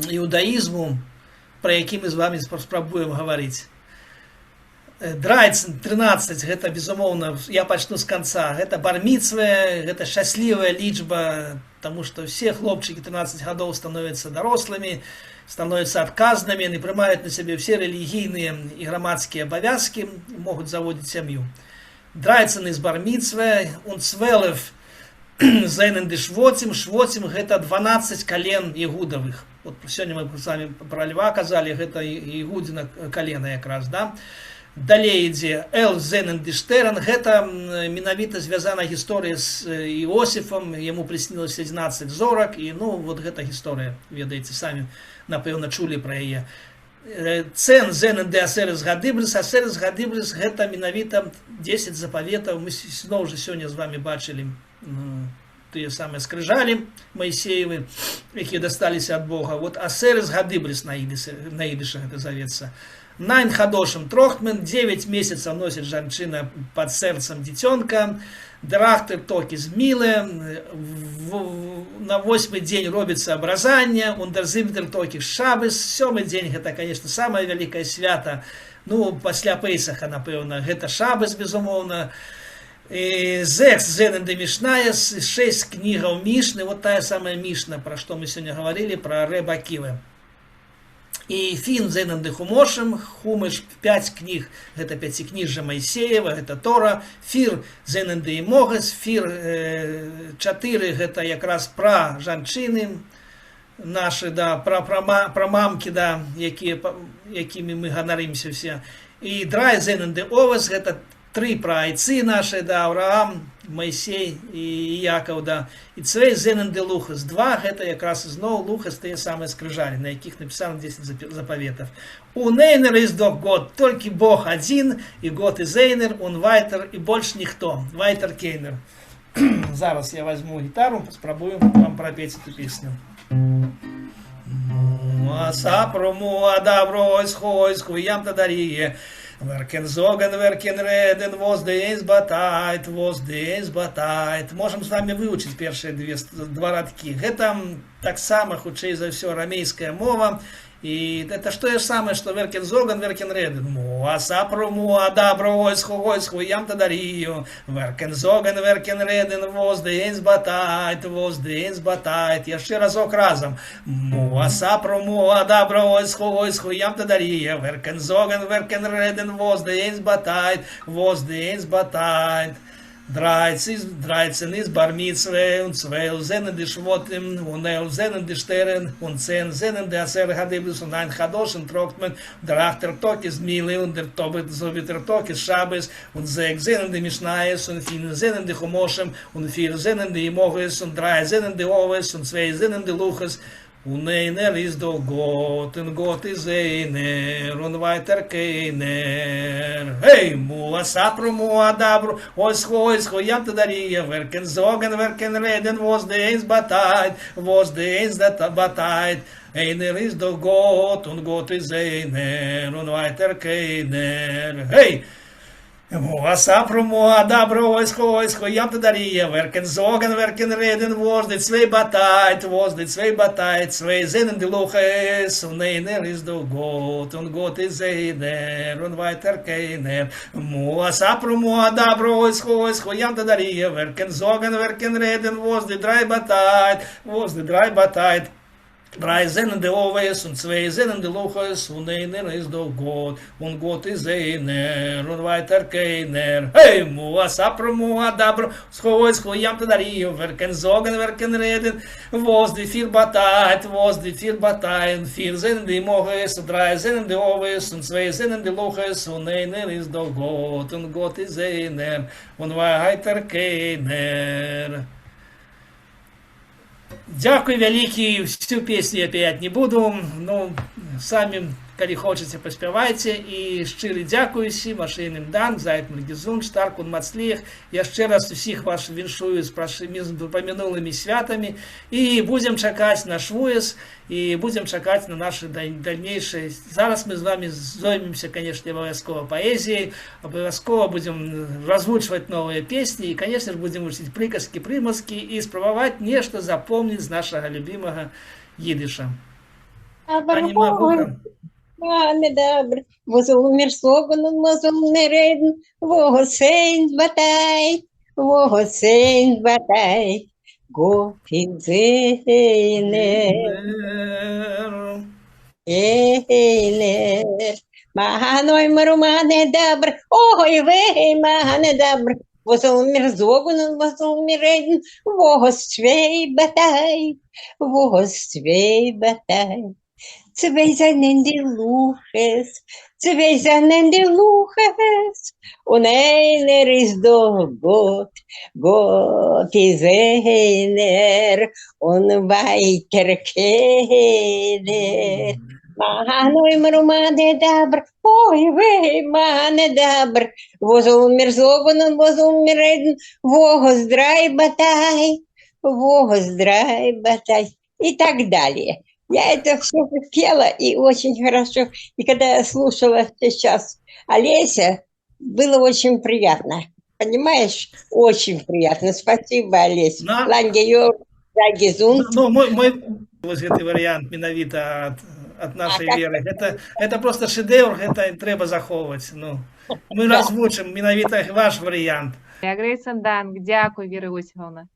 іудаізму, пра які мы з вами спрабуем гаварыць. Драйцен 13, гэта, безумоўна, я пачну з канца, гэта бар-міцве, гэта шчаслівая лічба, таму што все хлопчыкі 13 гадоў становяцца дарослымі, становятся адказнымі, яны прымаюць на сябе все рэлігійныя і грамадскія абавязкі, могуць заводзіць сям'ю. Драйцен з бар-міцве, und 12 seinen die Швоцім гэта 12 кален ігудавых. Вот сёння мы з вами пра льва казалі, гэта ігудзіна калена якраз, да? Далей ідзе Эльзенен Диштерен, гэта менавіта звязана гісторыя з Іосіфам, яму прыснілася 11 зорак, і ну, вот гэта гісторыя, ведаеце, самі, напэўна, чулі пра яе. Цен Зенен де Асерес Гадыбрис, Асерес Гадыбрис, гэта менавіта 10 запаветаў, мы зноў жа сёння з вами бачылі тыя самыя скрыжалі Маісеевы, якія дасталіся ад Бога. Вот Асерес Гадыбрис на ідыше гэта завецца. Найн хадошем трохтмен, 9 месяцев носит жанчына под сердцем детенка, драхтер токи змилы, на 8-й день робится образание, ундерзимтер токи шабыс, 7-й день, это, конечно, самое великое свято, ну, пасля Пейсаха, напэўна, гэта шабыс, безумоўна. Зекс зенен де Мишная, 6 книгаў Мишны, вот тая самая Мишна, про что мы сегодня говорили, про Реба Акивы. И Фин Зенен де Хумошем, Хумыш 5 книг, это пятикнижье Моисеева, это Тора, Фир Зенен де Имогес, Фир 4, это якраз про жанчыны наши, да, про мамки, да, якими мы ганарымся все. И Драй Зенен де Овес, это 3 про айцы наши, да, Авраам, Моисей и Яков, да. И Цвей Зенен де Лухас 2, это якраз зноў Лухас, тыя самыя скрыжалі, на якіх написано 10 заповедов. У Нейнера из док год, только Бог один, и год из Эйнер, он Вайтер, и больше никто. Вайтер Кейнер. Зараз я возьму гитару, спробую вам пропеть эту песню. Сапрому адабро исхойску ям тадарие. Веркен зоген, веркен реден, воз дейс батайт, воз дейс батайт. Можем с вами выучить первые два радки. Это так само, хутчэй за все, арамейская мова. И это что же самое, что веркен зоген, веркен реден. Муа сапру, муа дабро, ойсху, ям тадарию. Веркен зоген, веркен реден, воз дейс батайт, воз дейс батайт. Еще разок разом. Муа сапру, муа дабро, ойсху, ям тадарию. Веркен зоген, веркен реден, воз дейс батайт, воз дейс батайт. Dreizehn ist Bar-Mitzvah und 12 Zenen die Schwotim und 11 Zenen die Stern und 10 Zenen der Aser Hadibus und 9 Chadoschen Trockmen, der 8. Tag ist Mili und der Tobit, so wie der Tag ist Shabbos und 6 Zenen die Mishnayes und 4 Zenen die Chomoshem und 4 Zenen die Imoches und 3 Zenen die Oves und 2 Zenen die Luches. Und einer ist doch Gott, und Gott ist einer, und weiter keiner. Hey, Mua Sapro, Mua Dabro, Oischo, Jam Tadaria, wer kann sagen, wer kann reden, was der eins bateit, was der eins bateit. Einer ist doch Gott, und Gott ist einer, und weiter keiner. Hey! Mua Sapro, Mua Dabro, Oischo, Jam Tadaria, wer kann sagen, wer kann reden, was die zwei bateit, zwei Zenen die Luches, und einer ist doch Gott, und Gott ist einer, und weiter keiner. Mua Sapro, Mua Dabro, Oischo, Jam Tadaria, wer kann sagen, wer kann reden, was die drei bateit. 3 Zenen de Oves und 2 Zenen de Luches und einer ist doch Gott und Gott ist einer und weiter keiner. Hey, Mua Sapro, Mua Dabro, Oischo, Jam Tadario, wer kann sagen, wer kann reden, was die 4 bateit, 4 Zenen de Moches und 3 Zenen de Oves und 2 Zenen de Luches und einer ist doch Gott und Gott ist einer und weiter keiner. Дякую великий, всю песню я петь не буду, ну, самі, калі хочаце, паспявайце. І шчыры дзякуй усім, ашейным дан, зайт мальгізун, штаркун мацлех. Яшчэ раз усіх вас віншую з памінулымі святамі. І будзем чакаць наш вояз, і будзем чакаць на нашы дальнейшыя. Зараз мы з вами зоймемся, конечно, абавязкова паэзіяй, абавязкова будзем развучваць новыя песні, і, конечно ж, будзем вучыць прыказкі, прымазкі і спрабаваць нешта запомніць з нашага любімага идыша. Пані Магука. Добре, возумір согонун, возумний рейден, вогосейн батай, гофінзинер, ейлер, маганой марумане добре, ой вей, магане добре, возумір зогонун, возумір рейден, вогосвей батай, Zwei seien die Luches, und einer ist doch Gott, Gott ist einer, und weiter keiner. Mahanoi marumane dabr, oi wei, mane dabr, wo soll mir sagen und wo soll mir reden, wo es drei Батай, и так далее. Я это все пела и очень хорошо. И когда я слушала сейчас Олеся, было очень приятно. Понимаешь? Очень приятно. Спасибо, Олеся. Ну, мой вот этот вариант менавіта от нашей веры. Это просто шедевр, это треба заховывать. Ну, мы развучим менавіта ваш вариант. Агрейсан Данк, дякую, Віра Осіповна.